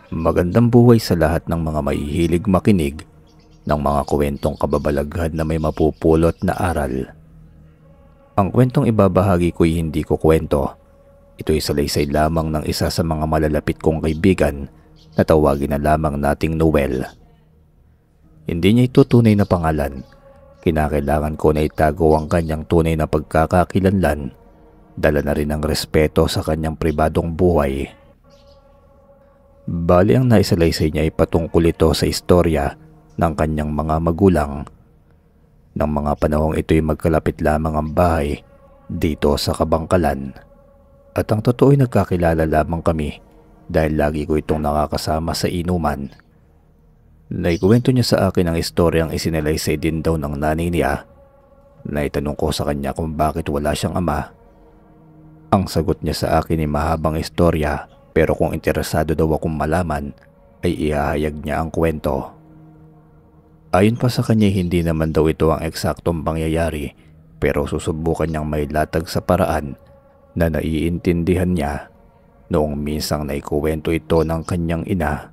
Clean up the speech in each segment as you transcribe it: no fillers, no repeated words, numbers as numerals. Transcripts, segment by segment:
Magandang buhay sa lahat ng mga mahihilig makinig ng mga kwentong kababalaghan na may mapupulot na aral. Ang kwentong ibabahagi ko'y hindi ko kwento. Ito'y salaysay lamang ng isa sa mga malalapit kong kaibigan na tawagin na lamang nating Noel. Hindi niya ito tunay na pangalan. Kinakailangan ko na itago ang kanyang tunay na pagkakakilanlan. Dala na rin ang respeto sa kanyang pribadong buhay. Bali ang naisalaysay niya ay patungkol ito sa istorya ng kanyang mga magulang. Nang mga panahong ito'y magkalapit lamang ang bahay dito sa Kabangkalan. At ang totoo ay nagkakilala lamang kami dahil lagi ko itong nakakasama sa inuman. Naikuwento niya sa akin ang istoryang isinalaysay din daw ng nanay niya. Naitanong ko sa kanya kung bakit wala siyang ama. Ang sagot niya sa akin ay mahabang istorya. Pero kung interesado daw akong malaman, ay ihahayag niya ang kwento. Ayon pa sa kanya, hindi naman daw ito ang eksaktong pangyayari, pero susubukan niyang mailatag sa paraan na naiintindihan niya noong minsang naikuwento ito ng kanyang ina.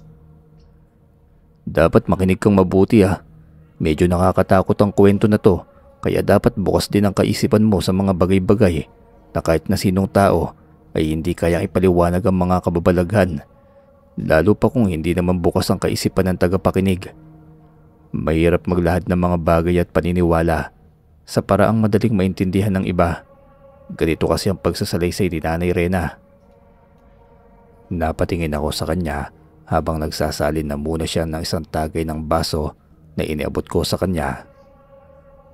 Dapat makinig kang mabuti ha. Medyo nakakatakot ang kwento na to, kaya dapat bukas din ang kaisipan mo sa mga bagay-bagay na kahit na sinong tao ay hindi kayang ipaliwanag ang mga kababalaghan, lalo pa kung hindi naman bukas ang kaisipan ng tagapakinig. Mahirap maglahad ng mga bagay at paniniwala sa paraang madaling maintindihan ng iba. Ganito kasi ang pagsasalaysay ni Nanay Rena. Napatingin ako sa kanya habang nagsasalin na muna siya ng isang tagay ng baso na iniabot ko sa kanya.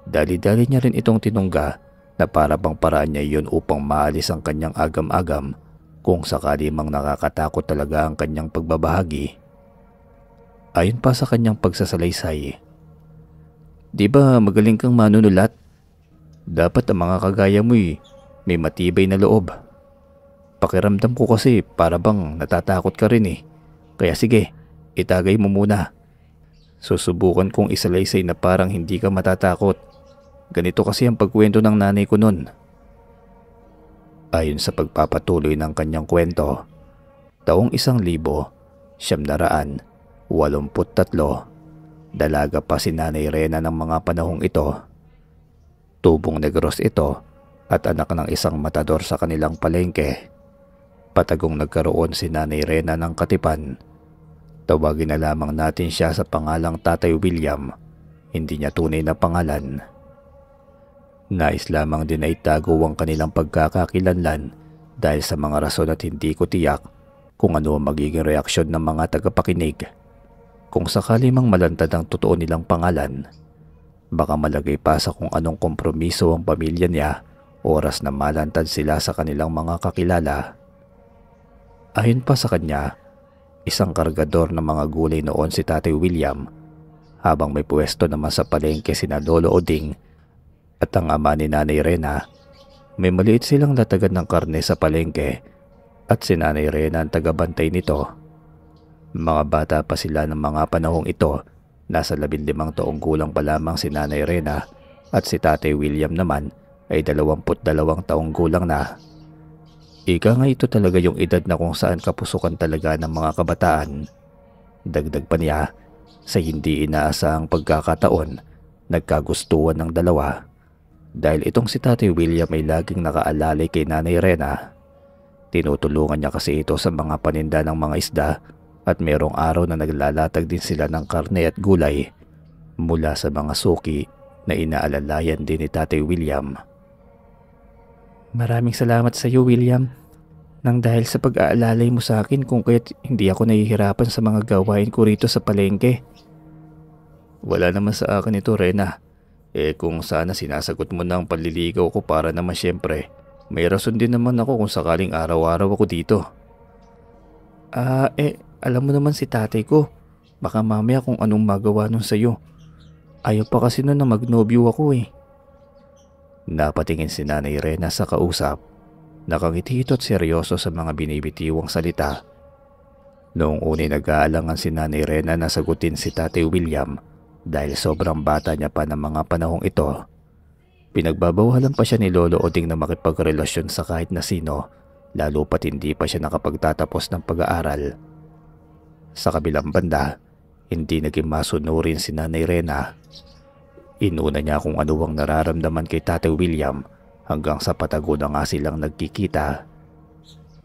Dali-dali niya rin itong tinungga na para bang paraan niya iyon upang maalis ang kanyang agam-agam kung sakali mang nakakatakot talaga ang kanyang pagbabahagi. Ayon pa sa kanyang pagsasalaysay, "Di ba magaling kang manunulat? Dapat ang mga kagaya mo'y may matibay na loob. Pakiramdam ko kasi para bang natatakot ka rin eh. Kaya sige, itagay mo muna. Susubukan kong isalaysay na parang hindi ka matatakot. Ganito kasi ang pagkwento ng nanay ko nun." Ayon sa pagpapatuloy ng kanyang kwento, taong 1983, dalaga pa si Nanay Rena ng mga panahong ito. Tubong Negros ito at anak ng isang matador sa kanilang palengke. Patagong nagkaroon si Nanay Rena ng katipan. Tawagin na lamang natin siya sa pangalang Tatay William, hindi niya tunay na pangalan. Nais lamang din na itago ang kanilang pagkakakilanlan dahil sa mga rason at hindi ko tiyak kung ano ang magiging reaksyon ng mga tagapakinig. Kung sakali mang malantad ang totoo nilang pangalan, baka malagay pa sa kung anong kompromiso ang pamilya niya oras na malantad sila sa kanilang mga kakilala. Ayon pa sa kanya, isang kargador ng mga gulay noon si Tatay William, habang may pwesto naman sa palengke sina Lolo Oding at ang ama ni Nanay Rena. May maliit silang latagan ng karne sa palengke at si Nanay Rena ang tagabantay nito. Mga bata pa sila ng mga panahong ito. Nasa 15 taong gulang pa lamang si Nanay Rena at si Tatay William naman ay 22 taong gulang na. Ika nga ito talaga yung edad na kung saan kapusukan talaga ng mga kabataan. Dagdag pa niya, sa hindi inaasahang pagkakataon, nagkagustuhan ng dalawa. Dahil itong si Tatay William ay laging nakaalalay kay Nanay Rena. Tinutulungan niya kasi ito sa mga paninda ng mga isda at merong araw na naglalatag din sila ng karne at gulay mula sa mga suki na inaalalayan din ni Tatay William. "Maraming salamat sa iyo, William, nang dahil sa pag-aalalay mo sa akin kung kaya't hindi ako nahihirapan sa mga gawain ko rito sa palengke." "Wala naman sa akin ito, Rena. Kung sana sinasagot mo na ang panliligaw ko para naman siyempre, may rason din naman ako kung sakaling araw-araw ako dito." Alam mo naman si tatay ko. Baka mamaya kung anong magawa nun sa'yo. Ayaw pa kasi nun na magnobyo ako eh." Napatingin si Nanay Rena sa kausap. Nakangiti ito at seryoso sa mga binibitiwang salita. Noong unay nag-aalangan si Nanay Rena na sagutin si Tatay William dahil sobrang bata niya pa ng mga panahong ito. Pinagbabawalan pa siya ni Lolo Oding na makipagrelasyon sa kahit na sino, lalo pat hindi pa siya nakapagtatapos ng pag-aaral. Sa kabilang banda, hindi naging masunurin si Nanay Rena. Inuna niya kung ano ang nararamdaman kay Tatay William hanggang sa patago na nga silang nagkikita.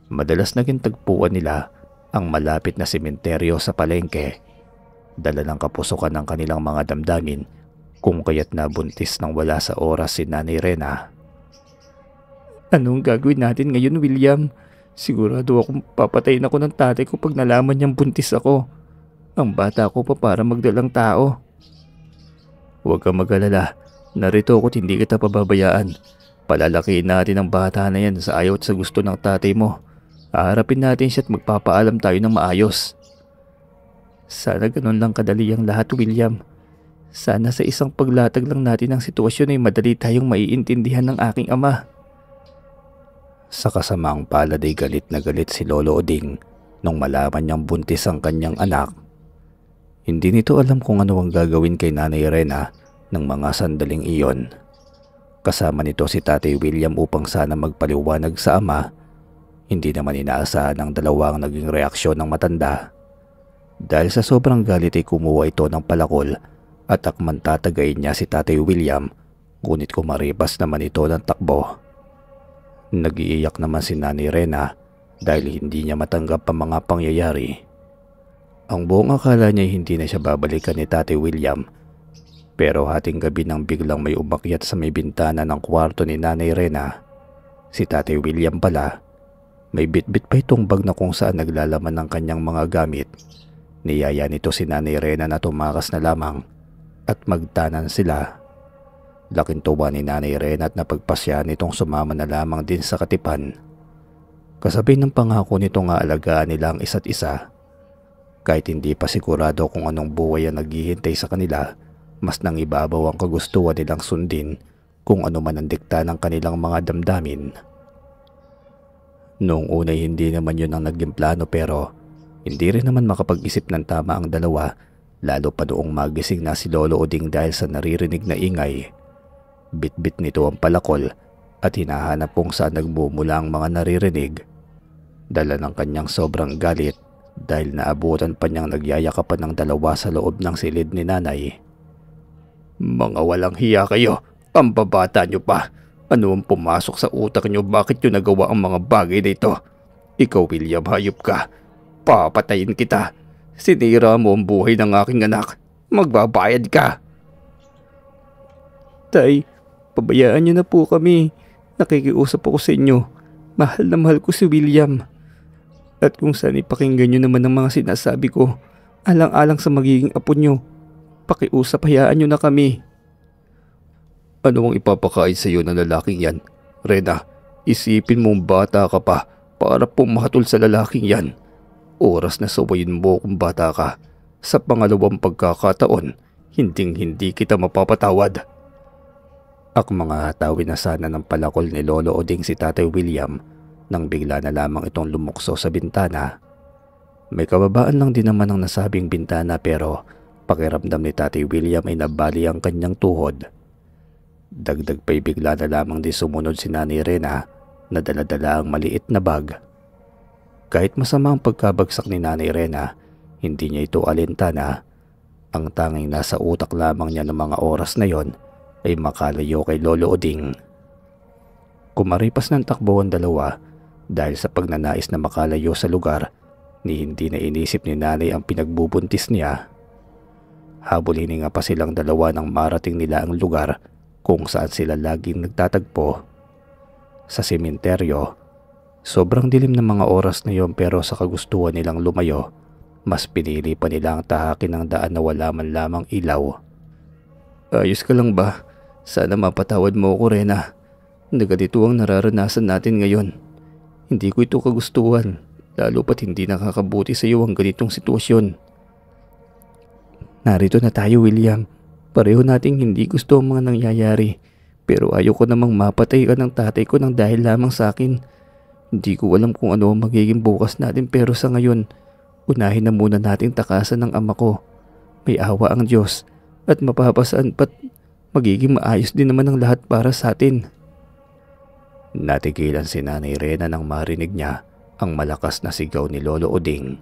Madalas naging tagpuan nila ang malapit na sementeryo sa palengke. Dala ng kapusukan ng kanilang mga damdamin kung kaya't nabuntis nang wala sa oras si Nanay Rena. Anong gagawin natin ngayon, William? Sigurado akong papatayin ako ng tatay ko pag nalaman niyang buntis ako. Ang bata ko pa para magdalang tao. Huwag kang mag-alala. Narito ako't hindi kita pababayaan. Palalakiin natin ang bata na yan sa ayaw at sa gusto ng tatay mo. Haharapin natin siya at magpapaalam tayo ng maayos. Sana ganun lang kadali ang lahat, William. Sana sa isang paglatag lang natin ng sitwasyon ay madali tayong maiintindihan ng aking ama. Sa kasamaang palad ay galit na galit si Lolo Oding nung malaman niyang buntis ang kanyang anak. Hindi nito alam kung ano ang gagawin kay Nanay Rena ng mga sandaling iyon. Kasama nito si Tatay William upang sana magpaliwanag sa ama. Hindi naman inaasahan ng dalawang naging reaksyon ng matanda. Dahil sa sobrang galit ay kumuha ito ng palakol at akman tatagayin niya si Tatay William, ngunit kumaripas naman ito ng takbo. Nag-iiyak naman si Nanay Rena dahil hindi niya matanggap ang mga pangyayari. Ang buong akala niya hindi na siya babalikan ni Tatay William, pero hating gabi nang biglang may umakyat sa may bintana ng kwarto ni Nanay Rena. Si Tatay William pala. May bitbit pa itong bag na kung saan naglalaman ng kanyang mga gamit. Niyaya nito si Nanay Rena na tumakas na lamang at magtanan sila. Laking tuwa ni Nanay Rena at napagpasya nitong sumama na lamang din sa katipan. Kasabay ng pangako nito nga alagaan nila ang isa't isa. Kahit hindi pa sigurado kung anong buhay ang naghihintay sa kanila, mas nang ibabaw ang kagustuhan nilang sundin kung ano man ang dikta ng kanilang mga damdamin. Noong unay hindi naman yun ang naging plano, pero hindi rin naman makapag-isip ng tama ang dalawa, lalo pa noong magising na si Lolo Oding dahil sa naririnig na ingay. Bit-bit nito ang palakol at hinahanap kung saan nagmumula ang mga naririnig. Dala ng kanyang sobrang galit dahil naabutan pa niyang nagyayakapan ng dalawa sa loob ng silid ni Nanay. Mga walang hiya kayo, ang babata niyo pa. Ano ang pumasok sa utak niyo, bakit niyo nagawa ang mga bagay na ito? Ikaw, William, hayop ka. Papatayin kita. Sinira mo ang buhay ng aking anak. Magbabayad ka. Tay, pabayaan niyo na po kami. Nakikiusap ako sa inyo. Mahal na mahal ko si William. At kung saan ipakinggan nyo naman ang mga sinasabi ko, alang-alang sa magiging apo nyo, pakiusap, hayaan nyo na kami. Ano ang ipapakain sa iyo ng lalaking yan? Rena, isipin mong bata ka pa para pumatol sa lalaking yan. Oras na sawayin mo kung bata ka. Sa pangalawang pagkakataon, hinding-hindi kita mapapatawad. Mga hatawin na sana ng palakol ni Lolo Oding si Tatay William nang bigla na lamang itong lumukso sa bintana. May kababaan lang din naman ang nasabing bintana, pero pakiramdam ni Tatay William ay nabali ang kanyang tuhod. Dagdag pa'y bigla na lamang din sumunod si Nanay Rena na dala-dala ang maliit na bag. Kahit masama ang pagkabagsak ni Nanay Rena, hindi niya ito alintana. Ang tanging nasa utak lamang niya ng mga oras na yon ay makalayo kay Lolo Oding. Kumaripas ng takbo ang dalawa dahil sa pagnanais na makalayo sa lugar, ni hindi na inisip ni Nanay ang pinagbubuntis niya. Habulin nga pa silang dalawa nang marating nila ang lugar kung saan sila laging nagtatagpo. Sa sementeryo. Sobrang dilim ng mga oras na yon, pero sa kagustuhan nilang lumayo, mas pinili pa nila ang tahakin ng daan na wala man lamang ilaw. Ayos ka lang ba? Sana mapatawad mo ako, Rena. Naganito ang nararanasan natin ngayon. Hindi ko ito kagustuhan, lalo pat hindi nakakabuti sa iyo ang ganitong sitwasyon. Narito na tayo, William. Pareho nating hindi gusto ang mga nangyayari, pero ayoko namang mapatay ka ng tatay ko nang dahil lamang sa akin. Hindi ko alam kung ano ang magiging bukas natin, pero sa ngayon, unahin na muna nating takasan ng ama ko. May awa ang Diyos at mapapasaan pat magiging maayos din naman ang lahat para sa atin. Natigilan si Nanay Rena nang marinig niya ang malakas na sigaw ni Lolo Oding.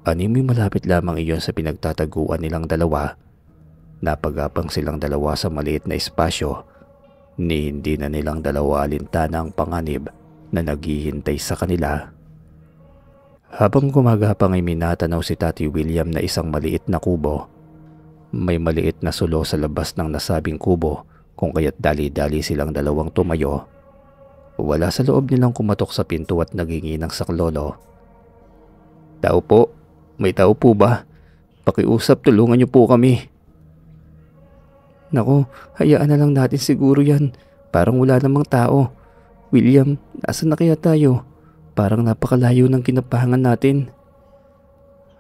Animoy malapit lamang iyon sa pinagtataguan nilang dalawa. Napagapang silang dalawa sa maliit na espasyo ni hindi na nilang dalawa alintana ang panganib na naghihintay sa kanila. Habang gumagapang ay minatanaw si Tati William na isang maliit na kubo. May maliit na sulo sa labas ng nasabing kubo kung kaya't dali-dali silang dalawang tumayo. Wala sa loob nilang kumatok sa pinto at naginginang saklolo. "Tao po, may tao po ba? Pakiusap, tulungan niyo po kami." "Naku, hayaan na lang natin siguro yan. Parang wala namang tao. William, nasan na kaya tayo? Parang napakalayo ng kinapahangan natin."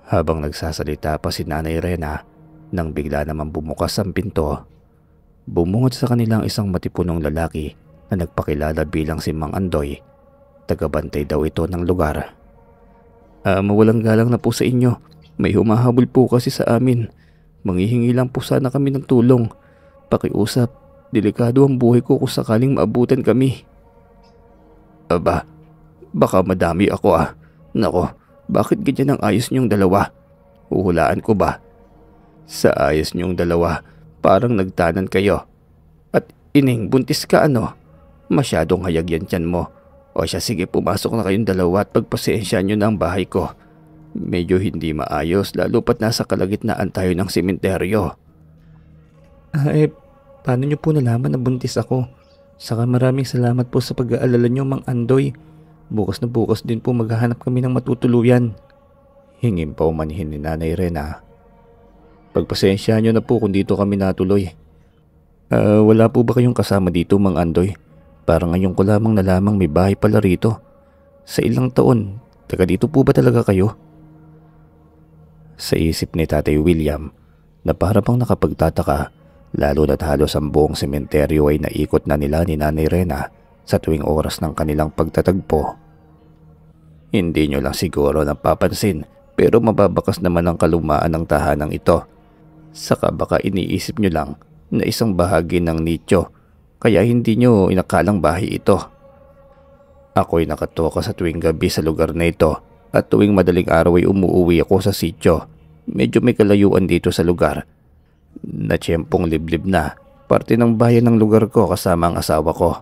Habang nagsasalita pa si Nanay Rena, nang bigla naman bumukas ang pinto. Bumungad sa kanilang isang matipunong lalaki na nagpakilala bilang si Mang Andoy. Tagabantay daw ito ng lugar. Mawalang galang na po sa inyo. May humahabol po kasi sa amin. Manghihingi lang po sana kami ng tulong. Pakiusap, delikado ang buhay ko kung sakaling maabutan kami." "Aba, baka madami ako ah. Nako, bakit ganyan ang ayos niyong dalawa? Uhulaan ko ba? Sa ayos niyong dalawa, parang nagtanan kayo. At ining, buntis ka ano? Masyadong hayag yan tiyan mo. O siya, sige, pumasok na kayong dalawa at pagpasensyahan niyo na ang bahay ko. Medyo hindi maayos lalo pat nasa kalagitnaan tayo ng sementeryo." Paano niyo po nalaman na buntis ako? Saka maraming salamat po sa pag-aalala niyo, Mang Andoy. Bukas na bukas din po maghahanap kami ng matutuluyan. Hingin pa umanhin ni Nanay Rena. "Pagpasensyahan niyo na po kung dito kami natuloy. Wala po ba kayong kasama dito, Mang Andoy? Parang ngayon ko lamang nalamang may bahay pala rito. Sa ilang taon, taga dito po ba talaga kayo?" Sa isip ni Tatay William na para bang nakapagtataka, lalo na't halos ang buong sementeryo ay naikot na nila ni Nanay Rena sa tuwing oras ng kanilang pagtatagpo. Hindi nyo lang siguro napapansin pero mababakas naman ang kalumaan ng tahanang ito. Saka baka iniisip nyo lang na isang bahagi ng nicho kaya hindi nyo inakalang bahay ito. Ako'y nakatoka sa tuwing gabi sa lugar na ito at tuwing madaling araw ay umuuwi ako sa sitio. Medyo may kalayuan dito sa lugar na tiyempong liblib na parte ng bayan ng lugar ko kasama ang asawa ko.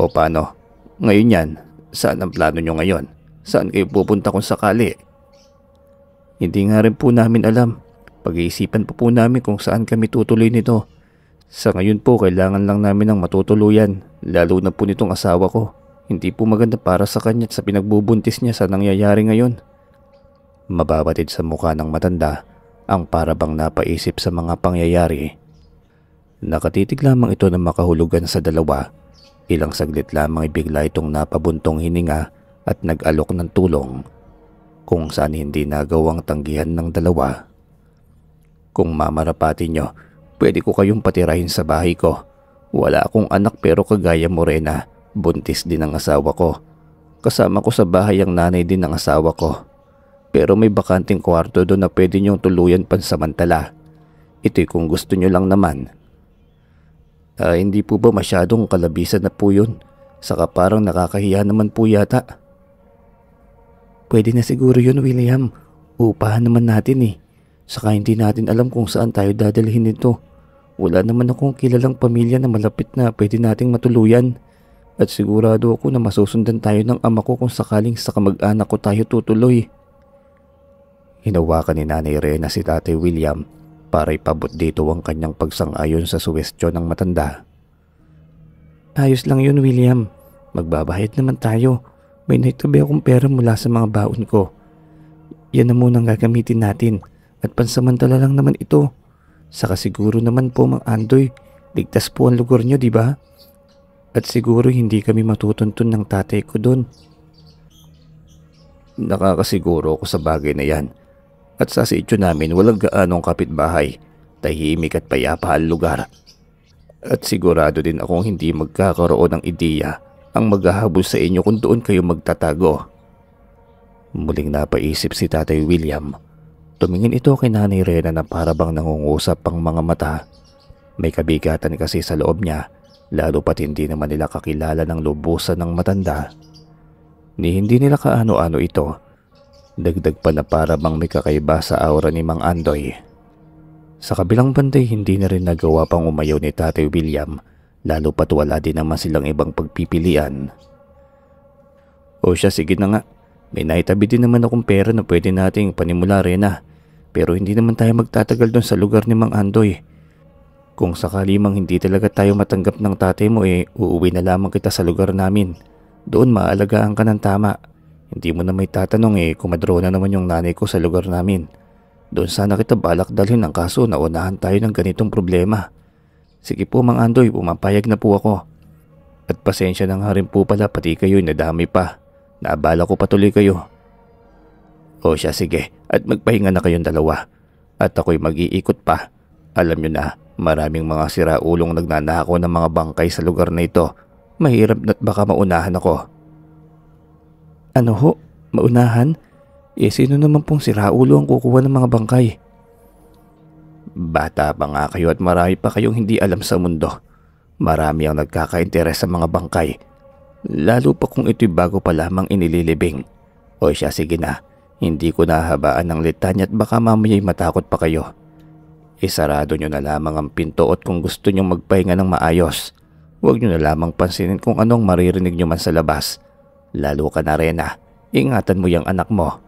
O paano? Ngayon yan, saan ang plano nyo ngayon? Saan kayo pupunta kung sakali? Hindi nga rin po namin alam. Pag-iisipan po namin kung saan kami tutuloy nito. Sa ngayon po kailangan lang namin ng matutuluyan, lalo na po nitong asawa ko. Hindi po maganda para sa kanya at sa pinagbubuntis niya sa nangyayari ngayon. Mababatid sa mukha ng matanda ang parabang napaisip sa mga pangyayari. Nakatitig lamang ito na makahulugan sa dalawa. Ilang saglit lamang ay bigla itong napabuntong hininga at nag-alok ng tulong kung saan hindi nagawang tanggihan ng dalawa. Kung mamarapati nyo, pwede ko kayong patirahin sa bahay ko. Wala akong anak pero kagaya mo, Rena, buntis din ang asawa ko. Kasama ko sa bahay ang nanay din ng asawa ko. Pero may bakanting kwarto doon na pwede nyong tuluyan pansamantala. Ito'y kung gusto nyo lang naman. Hindi po ba masyadong kalabisan na po yun? Saka parang nakakahiya naman po yata. Pwede na siguro yun, William. Upahan naman natin eh. Saka hindi natin alam kung saan tayo dadalhin nito. Wala naman akong kilalang pamilya na malapit na pwede nating matuluyan. At sigurado ako na masusundan tayo ng ama ko kung sakaling sa kamag-anak ko tayo tutuloy. Hinawakan ni Nanay Rena si Tatay William para ipabot dito ang kanyang pagsang-ayon sa suwestyon ng matanda. Ayos lang yun, William. Magbabahid naman tayo. May naitabi akong pera mula sa mga baon ko. Yan na munang gagamitin natin at pansamantala lang naman ito. Saka siguro naman po, Mang Andoy, ligtas po ang lugar nyo, di ba? At siguro hindi kami matutuntun ng tatay ko doon. Nakakasiguro ako sa bagay na yan. At sa sityo namin walang gaanong kapitbahay, tahimik at payapa ang lugar. At sigurado din akong hindi magkakaroon ng ideya ang maghahabol sa inyo kung doon kayo magtatago. Muling napaisip si Tatay William. Tumingin ito kay Nanay Rena na parabang nangungusap ang mga mata. May kabigatan kasi sa loob niya, lalo pat hindi naman nila kakilala ng lubusan ng matanda. Ni hindi nila kaano-ano ito. Dagdag pa na para bang may kakaiba sa aura ni Mang Andoy. Sa kabilang banday hindi na rin nagawa pang umayaw ni Tatay William, lalo pat wala din naman silang ibang pagpipilian. O siya, sige na nga. May naitabi din naman akong pera na pwede nating panimula, Rena. Pero hindi naman tayo magtatagal doon sa lugar ni Mang Andoy. Kung sakali mang hindi talaga tayo matanggap ng tatay mo uuwi na lamang kita sa lugar namin. Doon maalagaan ka ng tama. Hindi mo na may tatanong kumadro na naman yung nanay ko sa lugar namin. Doon sana kita balak dalhin ang kaso na unahan tayo ng ganitong problema. Sige po Mang Andoy, pumapayag na po ako. At pasensya na nga rin po pala, pati kayo'y nadami pa. Naabala ko patuloy kayo. O siya, sige, at magpahinga na kayong dalawa. At ako'y mag-iikot pa. Alam nyo na, maraming mga siraulong nagnanakaw ng mga bangkay sa lugar na ito. Mahirap na't baka maunahan ako. Ano ho? Maunahan? Sino naman pong siraulo ang kukuha ng mga bangkay? Bata pa nga kayo at marami pa kayong hindi alam sa mundo. Marami ang nagkakainteres sa mga bangkay. Lalo pa kung ito'y bago pa lamang inililibing. O siya, sige na. Hindi ko nahabaan ng litanya at baka mamaya'y matakot pa kayo. Isarado nyo na lamang ang pinto at kung gusto nyo magpahinga ng maayos, huwag nyo na lamang pansinin kung anong maririnig nyo man sa labas. Lalo ka na, Rena. Ingatan mo yung anak mo.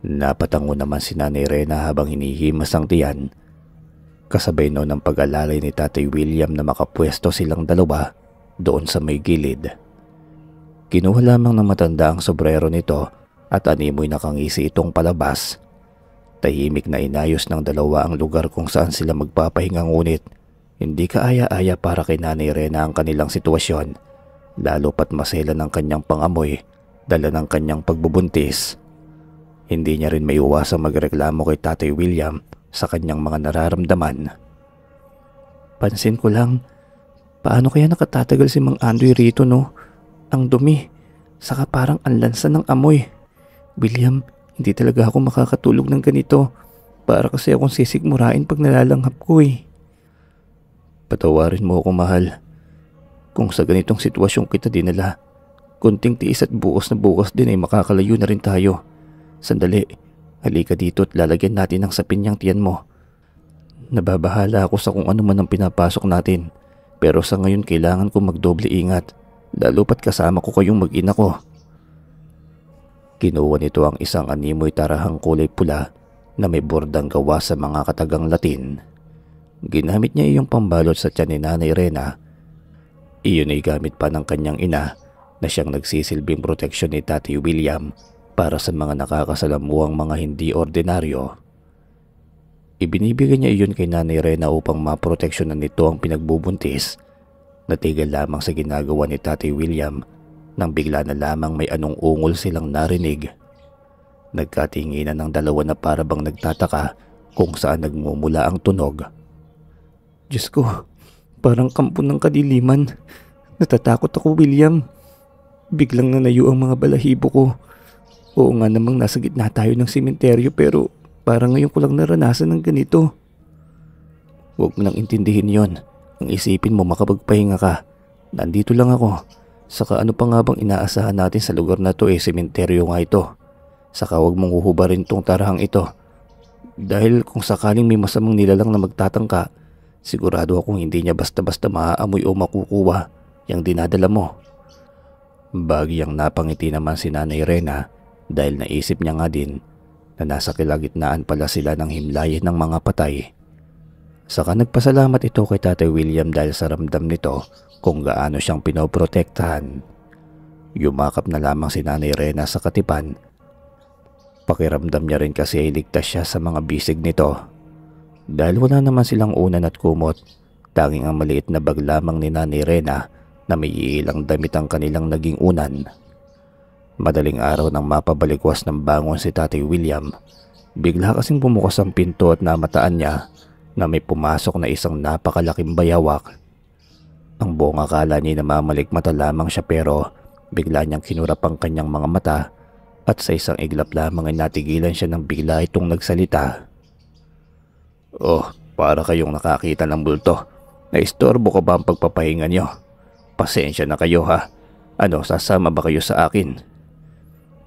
Napatango naman si Nanay Rena habang hinihimas ang tiyan. Kasabay noon ang pag-alalay ni Tatay William na makapwesto silang dalawa doon sa may gilid. Kinuha lamang ng matanda ang sobrero nito at animoy nakangisi itong palabas. Tahimik na inayos ng dalawa ang lugar kung saan sila magpapahinga, ngunit hindi kaaya-aya para kay Nanay Rena ang kanilang sitwasyon, lalo pat masela ng kanyang pangamoy dala ng kanyang pagbubuntis. Hindi niya rin maiwasang magreklamo kay Tatay William sa kanyang mga nararamdaman. Pansin ko lang, paano kaya nakatatagal si Mang Andoy rito, no? Ang dumi, saka parang ang lansa ng amoy. William, hindi talaga ako makakatulog ng ganito. Para kasi akong sisigmurain pag nalalanghap ko Patawarin mo ako, mahal. Kung sa ganitong sitwasyon kita dinala, kunting tiis at bukas na bukas din makakalayo na rin tayo. Sandali, halika dito at lalagyan natin ng sapin yung tiyan mo. Nababahala ako sa kung ano man ang pinapasok natin. Pero sa ngayon kailangan ko magdoble ingat, lalo pat kasama ko kayong mag-ina ko. Kinuha nito ang isang animoy tarahang kulay pula na may bordang gawa sa mga katagang Latin. Ginamit niya iyong pambalot sa tiyan ni Nanay Rena. Iyon ay gamit pa ng kanyang ina na siyang nagsisilbing proteksyon ni Tatay William para sa mga nakakasalamuhang mga hindi ordinaryo. Ibinibigay niya iyon kay Nanay Rena upang maproteksyonan nito ang pinagbubuntis. Natigil lamang sa ginagawa ni Tatay William nang bigla na lamang may anong ungol silang narinig. Nagkatinginan ng dalawa na para bang nagtataka kung saan nagmumula ang tunog. Diyos ko, parang kampo ng kadiliman. Natatakot ako, William. Biglang nanayo ang mga balahibo ko. Oo nga namang nasa gitna tayo ng sementeryo, pero parang ngayon ko lang naranasan ng ganito. Huwag mo nang intindihin yon. Ang isipin mo makapagpahinga ka. Nandito lang ako. Saka ano pa nga bang inaasahan natin sa lugar na to sementeryo nga ito. Saka huwag mong huhubarin tong tarahang ito. Dahil kung sakaling may masamang nilalang na magtatangka, sigurado akong hindi niya basta-basta maaamoy o makukuha yung dinadala mo. Bagyang napangiti naman si Nanay Rena dahil naisip niya nga din na nasa kalagitnaan pala sila ng himlayan ng mga patay. Saka nagpasalamat ito kay Tatay William dahil sa ramdam nito kung gaano siyang pinoprotektahan. Yumakap na lamang si Nanay Rena sa katipan. Pakiramdam niya rin kasi ay ligtas siya sa mga bisig nito. Dahil wala naman silang unan at kumot, tanging ang maliit na bag lamang ni Nanay Rena na may iilang damit ang kanilang naging unan. Madaling araw nang mapabalikwas ng bangon si Tatay William, bigla kasing bumukas ang pinto at namataan niya na may pumasok na isang napakalaking bayawak. Ang buong akala niya namamalikmata lamang siya, pero bigla niyang kinurap ang kanyang mga mata at sa isang iglap lamang ay natigilan siya nang bigla itong nagsalita. Oh, para kayong nakakita ng bulto. Naistorbo ka ba ang pagpapahinga niyo? Pasensya na kayo ha. Ano, sasama ba kayo sa akin?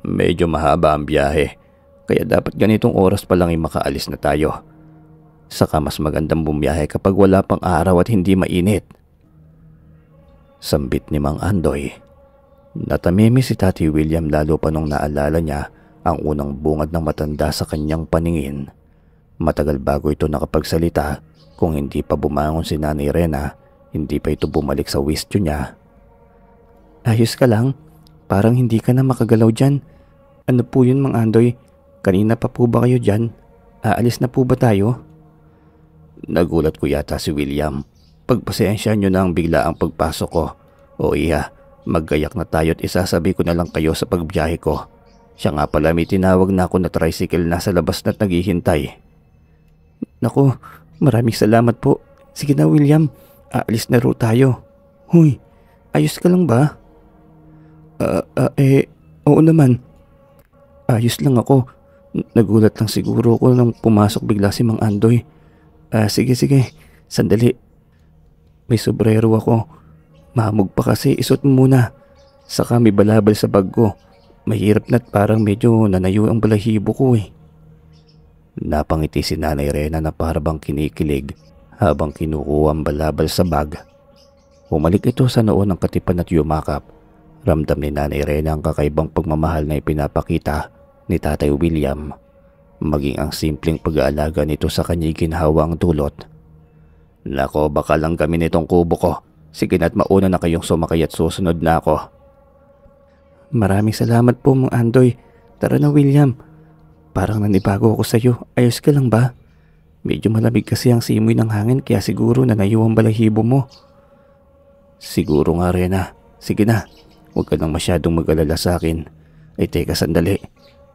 Medyo mahaba ang biyahe, kaya dapat ganitong oras pa lang ay makaalis na tayo. Saka mas magandang bumiyahe kapag wala pang araw at hindi mainit. Sambit ni Mang Andoy. Natamimi si Tati William lalo pa nung naalala niya ang unang bungad ng matanda sa kanyang paningin. Matagal bago ito nakapagsalita, kung hindi pa bumangon si Nanay Rena, hindi pa ito bumalik sa wistyo niya. Ayos ka lang? Parang hindi ka na makagalaw dyan. Ano po yun, Mang Andoy? Kanina pa po ba kayo dyan? Aalis na po ba tayo? Nagulat ko yata si William. Pagpasensya nyo na ang bigla ang pagpasok ko. O iya, maggayak na tayo at isasabi ko na lang kayo sa pagbiyahe ko. Siya nga pala may tinawag na ako na tricycle na sa labas na't naghihintay. Naku, maraming salamat po. Sige na William, aalis na ro tayo. Huy, ayos ka lang ba? Oo naman. Ayos lang ako. Nagulat lang siguro ako nang pumasok bigla si Mang Andoy. Sige, sandali. May sombrero ako. Mahamog pa kasi, isuot mo muna. Saka may balabal sa bag ko. Mahirap na't parang medyo nanayo ang balahibo ko eh. Napangiti si Nanay Rena na parabang kinikilig habang kinukuha ang balabal sa bag. Humalik ito sa noo ng katipan at yumakap. Ramdam ni Nanay Rena ang kakaibang pagmamahal na ipinapakita ni Tatay William. Maging ang simpleng pag-aalaga nito sa kanya'y ginhawa ang dulot. Nako, baka lang kami nitong kubo ko. Sige na't mauna na kayong sumakay at susunod na ako. Maraming salamat po, Mang Andoy. Tara na William. Parang nanibago ako sa iyo. Ayos ka lang ba? Medyo malamig kasi ang simoy ng hangin kaya siguro nanayo ang balahibo mo. Siguro nga Rena. Sige na. Huwag ka nang masyadong mag-alala sa akin. Ay teka sandali.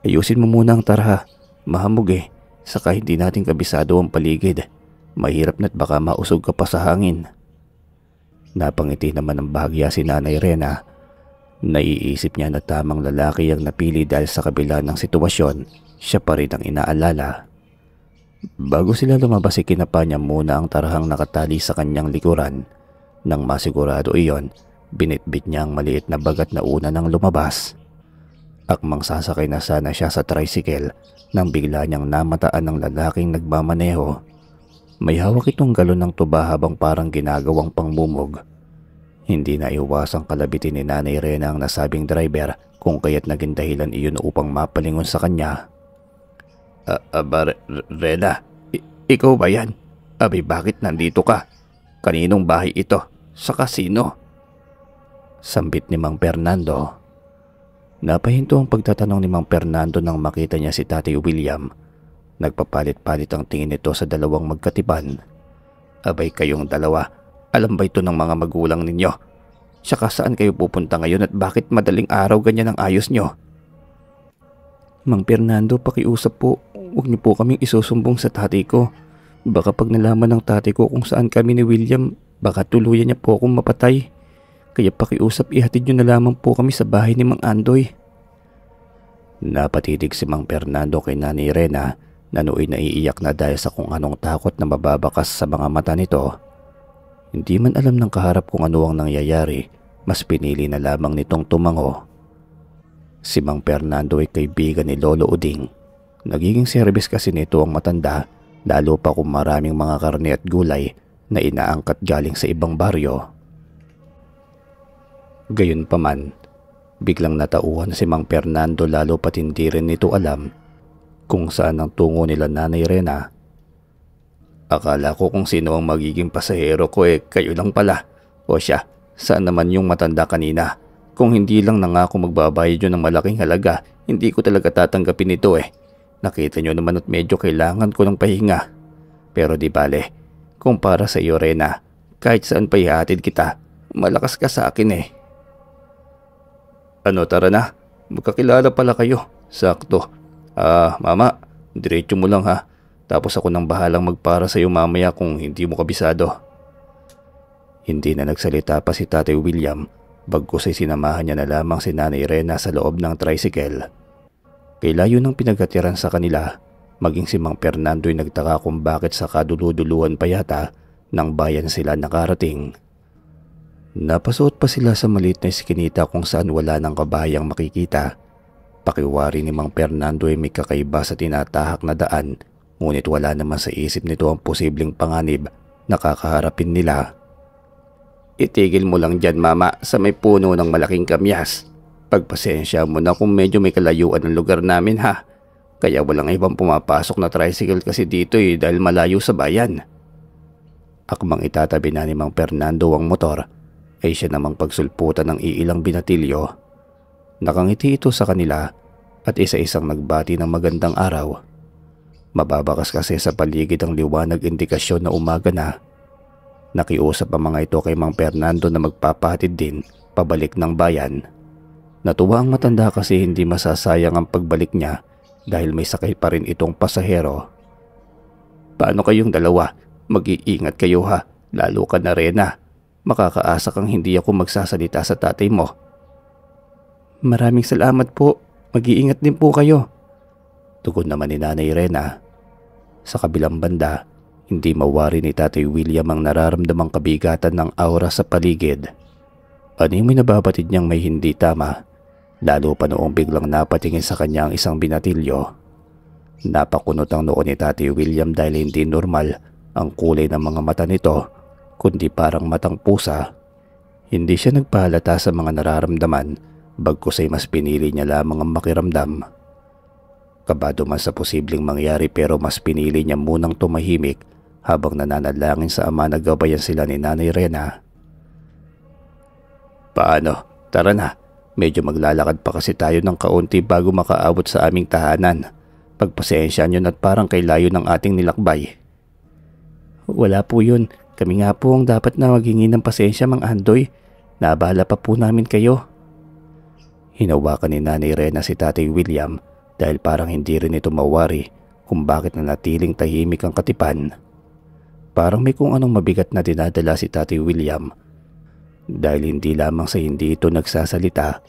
Ayusin mo muna ang tarha. Mahamog eh. Saka hindi natin kabisado ang paligid. Mahirap na't baka mausog ka pa sa hangin. Napangiti naman ng bahagya si Nanay Rena. Naiisip niya na tamang lalaki ang napili dahil sa kabila ng sitwasyon, siya pa rin ang inaalala. Bago sila lumabas, ikinapa niya muna ang tarahang nakatali sa kanyang likuran. Nang masigurado iyon, binitbit niya ang maliit na bagat na una nang lumabas. Akmang sasakay na sana siya sa tricycle nang bigla niyang namataan ng lalaking nagmamaneho. May hawak itong galon ng tuba habang parang ginagawang pangmumog. Hindi na iwasang kalabitin ni Nanay Rena ang nasabing driver kung kaya't naging dahilan iyon upang mapalingon sa kanya. Rena, ikaw ba yan? Abay bakit nandito ka? Kaninong bahay ito? Sa kasino? Sambit ni Mang Fernando. Napahinto ang pagtatanong ni Mang Fernando nang makita niya si Tatay William. Nagpapalit-palit ang tingin nito sa dalawang magkatipan. Abay kayong dalawa, alam ba ito ng mga magulang ninyo? Tsaka saan kayo pupunta ngayon at bakit madaling araw ganyan ang ayos nyo? Mang Fernando, pakiusap po. Huwag niyo po kaming isusumbong sa tatay ko. Baka pag nalaman ng tatay ko kung saan kami ni William, baka tuluyan niya po akong mapatay. Kaya pakiusap, ihatid niyo na lamang po kami sa bahay ni Mang Andoy. Napatitig si Mang Fernando kay Nanay Rena na nooy naiiyak na dahil sa kung anong takot na mababakas sa mga mata nito. Hindi man alam ng kaharap kung ano ang nangyayari, mas pinili na lamang nitong tumango. Si Mang Fernando ay kaibigan ni Lolo Uding. Nagiging serbis kasi nito ang matanda, lalo pa kung maraming mga karne at gulay na inaangkat galing sa ibang baryo. Gayunpaman, biglang natauhan si Mang Fernando lalo pat hindi rin nito alam kung saan ang tungo nila Nanay Rena. Akala ko kung sino ang magiging pasahero ko kayo lang pala. O siya, saan naman yung matanda kanina? Kung hindi lang nangako magbabayad yun ng malaking halaga, hindi ko talaga tatanggapin ito Nakita nyo naman at medyo kailangan ko ng pahinga. Pero di bale, kung para sa iyo Rena, kahit saan pa ihatid kita, malakas ka sa akin Ano, tara na, magkakilala pala kayo. Sakto. Mama, diretso mo lang ha. Tapos ako nang bahalang magpara sa iyo mamaya kung hindi mo kabisado. Hindi na nagsalita pa si Tatay William, bagkus ay sinamahan niya na lamang si Nanay Rena sa loob ng tricycle. Kay layo ng pinagkatiran sa kanila, maging si Mang Fernando ay nagtaka kung bakit sa kaduluduluhan pa yata ng bayan sila nakarating. Napasuot pa sila sa maliit na iskinita kung saan wala ng kabayang makikita. Pakiwari ni Mang Fernando ay may kakaiba sa tinatahak na daan, ngunit wala naman sa isip nito ang posibleng panganib na kakaharapin nila. Itigil mo lang dyan mama sa may puno ng malaking kamyas. Pagpasensya mo na kung medyo may kalayuan ng lugar namin ha. Kaya walang ibang pumapasok na tricycle kasi dito dahil malayo sa bayan. Akmang itatabi na ni Mang Fernando ang motor ay siya namang pagsulputan ng iilang binatilyo. Nakangiti ito sa kanila at isa-isang nagbati ng magandang araw. Mababakas kasi sa paligid ang liwanag indikasyon na umaga na. Nakiusap ang mga ito kay Mang Fernando na magpapahatid din pabalik ng bayan. Natuwa ang matanda kasi hindi masasayang ang pagbalik niya dahil may sakay pa rin itong pasahero. Paano kayong dalawa? Mag-iingat kayo ha, lalo ka na Rena. Makakaasa kang hindi ako magsasalita sa tatay mo. Maraming salamat po. Mag-iingat din po kayo. Tugon naman ni Nanay Rena. Sa kabilang banda, hindi mawari ni Tatay William ang nararamdamang kabigatan ng aura sa paligid. Animoy nababatid niyang may hindi tama, lalo pa noong biglang napatingin sa kanya ang isang binatilyo. Napakunot ang noo ni Tatay William dahil hindi normal ang kulay ng mga mata nito, kundi parang matang pusa. Hindi siya nagpahalata sa mga nararamdaman, bagkus ay mas pinili niya lamang ang makiramdam. Kabado man sa posibleng mangyari pero mas pinili niya munang tumahimik habang nananalangin sa ama na gabayan sila ni Nanay Rena. Paano? Tara na. Medyo maglalakad pa kasi tayo ng kaunti bago makaabot sa aming tahanan. Pagpasensya nyo at parang kay layo ng ating nilakbay. Wala po yun. Kami nga po ang dapat na maghingi ng pasensya Mang Andoy. Naabala pa po namin kayo. Hinawakan ni Nanay Rena si Tatay William dahil parang hindi rin ito mawari kung bakit nanatiling tahimik ang katipan. Parang may kung anong mabigat na dinadala si Tatay William dahil hindi lamang sa hindi ito nagsasalita,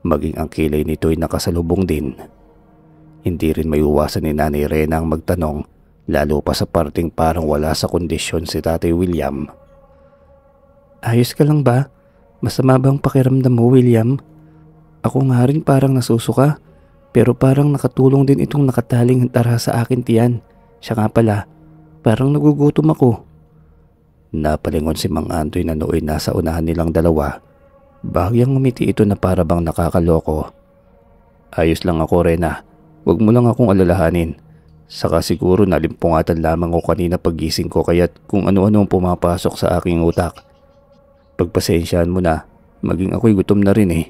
maging ang kilay nito ay nakasalubong din. Hindi rin maiwasan ni Nanay Rena ang magtanong, lalo pa sa parting parang wala sa kondisyon si Tatay William. Ayos ka lang ba? Masama bang pakiramdam mo, William? Ako nga rin parang nasusuka, pero parang nakatulong din itong nakataling tara sa akin tiyan. Siya nga pala, parang nagugutom ako. Napalingon si Mang Andoy na nooy nasa unahan nilang dalawa. Bahagyang ngumiti ito na para bang nakakaloko. Ayos lang ako Rena, wag mo lang akong alalahanin. Saka siguro nalimpungatan lamang ko kanina pagising ko kaya't kung ano-ano ang pumapasok sa aking utak. Pagpasensyaan mo na, maging ako'y gutom na rin eh.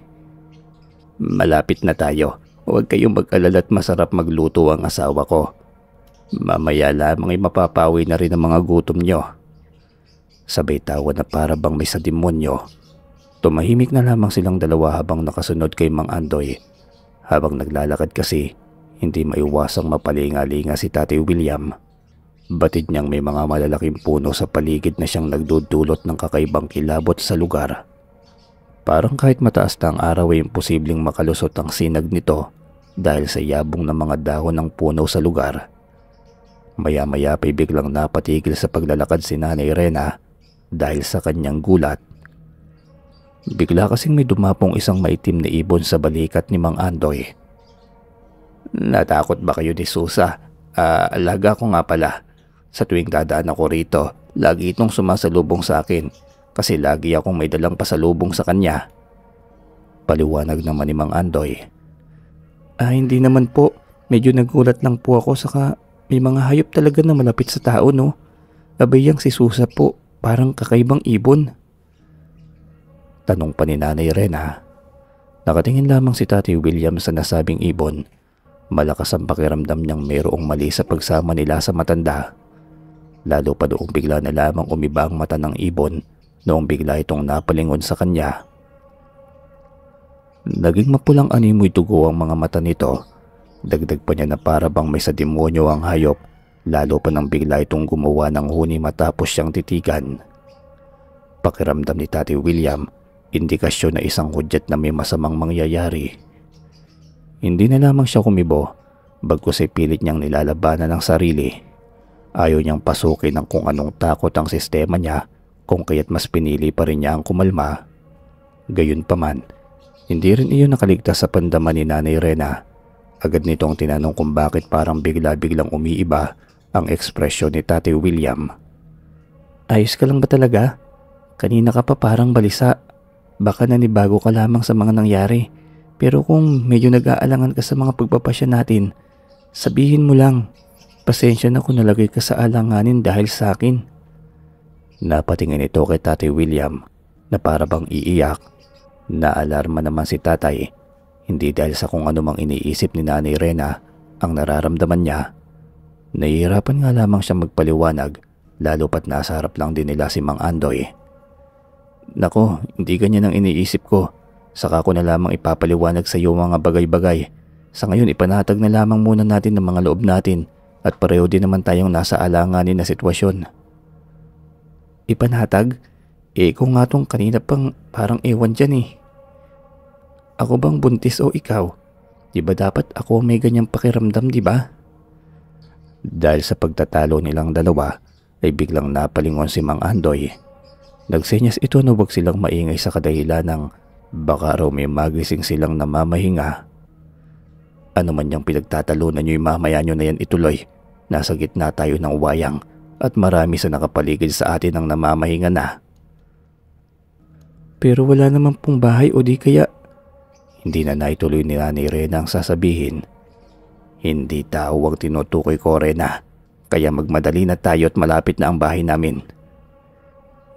Malapit na tayo. Huwag kayong mag-alala at masarap magluto ang asawa ko. Mamaya lamang ay mapapawi na rin ang mga gutom nyo. Sabay tawa na para bang may sa demonyo. Tumahimik na lamang silang dalawa habang nakasunod kay Mang Andoy. Habang naglalakad kasi, hindi maiwasang mapalinga-linga si Tatay William. Batid niyang may mga malalaking puno sa paligid na siyang nagdudulot ng kakaibang kilabot sa lugar. Parang kahit mataas na ang araw ay imposibleng makalusot ang sinag nito dahil sa yabong ng mga dahon ng puno sa lugar. Maya-maya pa'y biglang napatigil sa paglalakad si Nanay Rena dahil sa kanyang gulat. Bigla kasing may dumapong isang maitim na ibon sa balikat ni Mang Andoy. Natakot ba kayo ni Susa? Alaga ko nga pala. Sa tuwing dadaan ako rito, lagi itong sumasalubong sa akin. Kasi lagi akong may dalang pasalubong sa kanya. Paliwanag naman ni Mang Andoy. Hindi naman po. Medyo nagulat lang po ako saka may mga hayop talaga na malapit sa tao no. Abayang si Susa po, parang kakaibang ibon. Tanong pa ni Nanay Rena. Nakatingin lamang si Tatay William sa nasabing ibon. Malakas ang pakiramdam niyang mayroong mali sa pagsama nila sa matanda. Lalo pa doong bigla na lamang umiba ang mata ng ibon noong bigla itong napalingon sa kanya. Naging mapulang animoy dugo ang mga mata nito. Dagdag pa niya na para bang may sa demonyo ang hayop, lalo pa nang bigla itong gumawa ng huni matapos siyang titigan. Pakiramdam ni Tatay William, indikasyon na isang hudyat na may masamang mangyayari. Hindi na lamang siya kumibo, bagkus ay pilit niyang nilalabanan ng sarili. Ayaw niyang pasukin ng kung anong takot ang sistema niya, kung kaya't mas pinili pa rin niya ang kumalma. Gayunpaman, hindi rin iyon nakaligtas sa pandaman ni Nanay Rena Agad nitong tinanong kung bakit parang bigla-biglang umiiba ang ekspresyon ni Tatay William. Ayos ka lang ba talaga? Kanina ka pa parang balisa. Baka nanibago ka lamang sa mga nangyari. Pero kung medyo nag-aalangan ka sa mga pagpapasya natin, sabihin mo lang. Pasensya na kung nalagay ka sa alanganin dahil sa akin. Napatingin ito kay Tatay William na para bang iiyak. Naalarma naman si tatay, hindi dahil sa kung anumang iniisip ni Nanay Rena ang nararamdaman niya. Nahihirapan nga lamang siya magpaliwanag, lalo pat nasa harap lang din nila si Mang Andoy. Nako, hindi ganyan ang iniisip ko. Saka ko na lamang ipapaliwanag sa iyo mga bagay-bagay. Sa ngayon ipanatag na lamang muna natin ang mga loob natin at pareho din naman tayong nasa alanganin na sitwasyon. Ipanatag? Kung nga tong kanina pang parang ewan dyan eh. Ako bang buntis o ikaw? Di ba dapat ako may ganyang pakiramdam, di ba? Dahil sa pagtatalo nilang dalawa ay biglang napalingon si Mang Andoy. Nagsenyas ito na huwag silang maingay sa kadahilan ng baka raw may magising silang namamahinga. Ano man yung pinagtatalunan nyo'y mamaya nyo na yan ituloy. Nasa gitna tayo ng wayang at marami sa nakapaligid sa atin ang namamahinga na. Pero wala naman pong bahay o di kaya... Hindi na naituloy ni Nanay Rena ang sasabihin. Hindi tao ang tinutukoy ko, Rena. Kaya magmadali na tayo at malapit na ang bahay namin.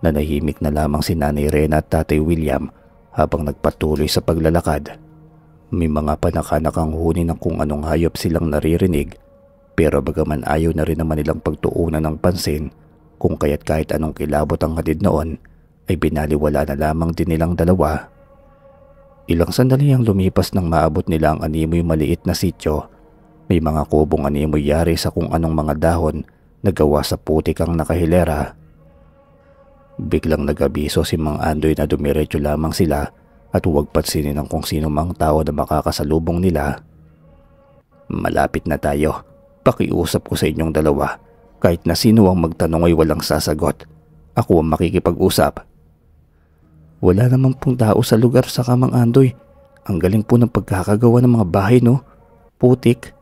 Nanahimik na lamang si Nanay Rena at Tatay William habang nagpatuloy sa paglalakad. May mga panakanak ang huni ng kung anong hayop silang naririnig, pero bagaman ayaw na rin naman nilang pagtuunan ng pansin kung kaya't kahit anong kilabot ang hatid noon ay binaliwala na lamang din nilang dalawa. Ilang sandali ang lumipas nang maabot nila ang animoy maliit na sityo. May mga kubong animoy yari sa kung anong mga dahon na gawa sa putik ang nakahilera. Biglang nag-abiso si Mang Andoy na dumiretso lamang sila at huwag pansinin ng kung sino mang tao na makakasalubong nila. Malapit na tayo. Pakiusap ko sa inyong dalawa. Kahit na sino ang magtanong ay walang sasagot. Ako ang makikipag-usap. Wala naman pong tao sa lugar sa Mang Andoy. Ang galing po ng pagkakagawa ng mga bahay, no? Putik.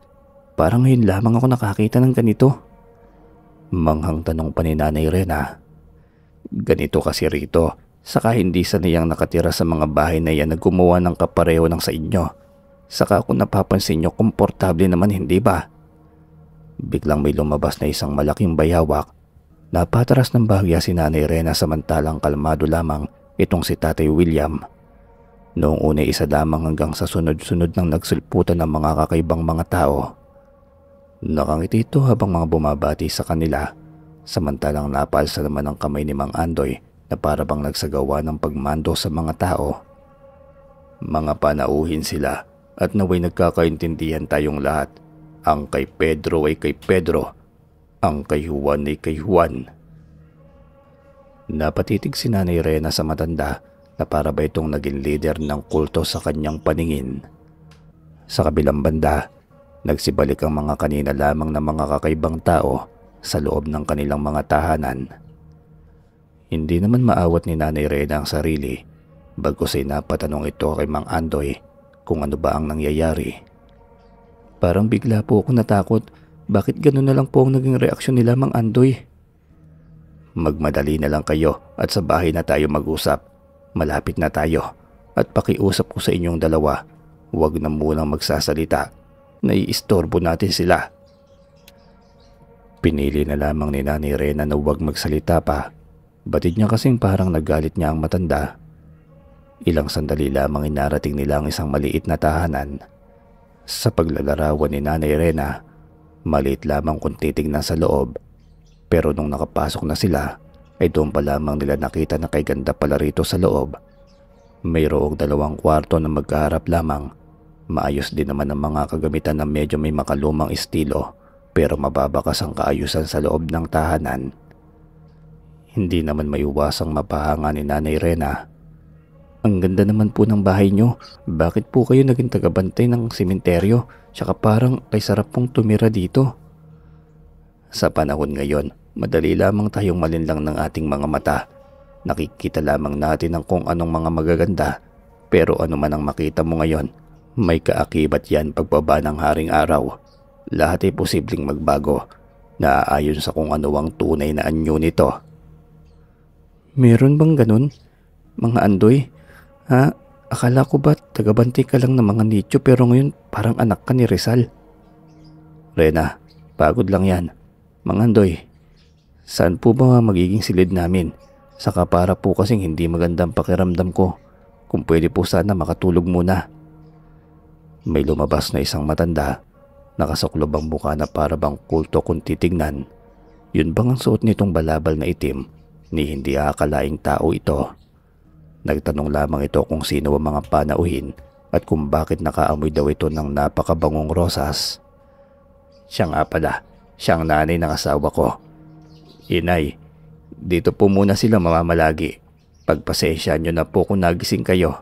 Parang ngayon lamang ako nakakita ng ganito. Manghang tanong pa ni Nanay Rena. Ganito kasi rito. Saka hindi sanayang nakatira sa mga bahay na yan na gumawa ng kapareho ng sa inyo. Saka kung napapansin nyo, komportable naman, hindi ba? Biglang may lumabas na isang malaking bayawak. Napataras ng bahagya si Nanay Rena samantalang kalmado lamang itong si Tatay William. Noong una isa lamang hanggang sa sunod-sunod nang nagsulputan ng mga kakaibang mga tao. Nakangiti ito habang mga bumabati sa kanila, samantalang napalsa naman ang kamay ni Mang Andoy na para bang nagsagawa ng pagmando sa mga tao. Mga panauhin sila at naway nagkakaintindihan tayong lahat. Ang kay Pedro ay kay Pedro, ang kay Juan ay kay Juan. Napatitig si Nanay Rena sa matanda na para ba itong naging leader ng kulto sa kanyang paningin. Sa kabilang banda, nagsibalik ang mga kanina lamang na mga kakaibang tao sa loob ng kanilang mga tahanan. Hindi naman maawat ni Nanay Rena ang sarili, bagkus ay napatanong ito kay Mang Andoy kung ano ba ang nangyayari. Parang bigla po ako natakot. Bakit gano'n na lang po ang naging reaksyon nila, Mang Andoy? Magmadali na lang kayo at sa bahay na tayo mag-usap. Malapit na tayo at pakiusap ko sa inyong dalawa, huwag na munang magsasalita. Naiistorbo natin sila. Pinili na lamang ni Nanay Rena na huwag magsalita pa. Batid niya kasing parang nagalit niya ang matanda. Ilang sandali lamang inarating nila ang isang maliit na tahanan. Sa paglalarawan ni Nanay Rena, maliit lamang kung titignan sa loob. Pero nung nakapasok na sila, ay doon pa lamang nila nakita na kay ganda pala rito sa loob. Mayroong 2 kwarto na magkaharap lamang. Maayos din naman ang mga kagamitan na medyo may makalumang estilo, pero mababakas ang kaayusan sa loob ng tahanan. Hindi naman maiwasang mapahanga ni Nanay Rena. Ang ganda naman po ng bahay nyo. Bakit po kayo naging tagabantay ng sementeryo? Tsaka parang ay sarap pong tumira dito. Sa panahon ngayon, madali lamang tayong malinlang ng ating mga mata. Nakikita lamang natin ang kung anong mga magaganda. Pero ano man ang makita mo ngayon, May kaakibat yan pagbaba ng haring araw. Lahat ay posibleng magbago na ayon sa kung ano ang tunay na anyo nito. Meron bang ganun? Mga Andoy? Ha? Akala ko ba tagabantay ka lang ng mga nicho pero ngayon parang anak ka ni Rizal? Rena, pagod lang yan. Mga Andoy, saan po ba magiging silid namin? Saka para po kasing hindi magandang pakiramdam ko. Kung pwede po sana makatulog muna. May lumabas na isang matanda. Nakasuklob ang mukha na para bang kulto kung titignan. Yun bang ang suot nitong balabal na itim? Ni hindi akalaing tao ito. Nagtanong lamang ito kung sino ang mga panauhin at kung bakit nakaamoy daw ito ng napakabangong rosas. Siya nga pala, siyang nanay ng asawa ko. Inay, dito po muna sila mamamalagi. Pagpasensya nyo na po kung nagising kayo.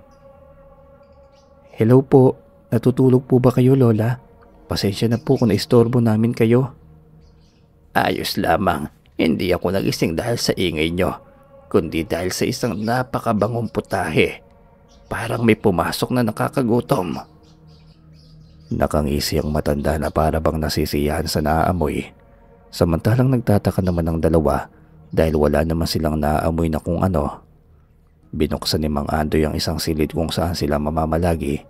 Hello po, natutulog po ba kayo Lola? Pasensya na po kung naistorbo namin kayo. Ayos lamang, hindi ako nagising dahil sa ingay nyo, kundi dahil sa isang napakabangong putahe. Parang may pumasok na nakakagutom. Nakangisi ang matanda na para bang nasisiyahan sa naaamoy. Samantalang nagtataka naman ang dalawa dahil wala naman silang naaamoy na kung ano. Binuksan ni Mang Andoy ang isang silid kung saan sila mamamalagi.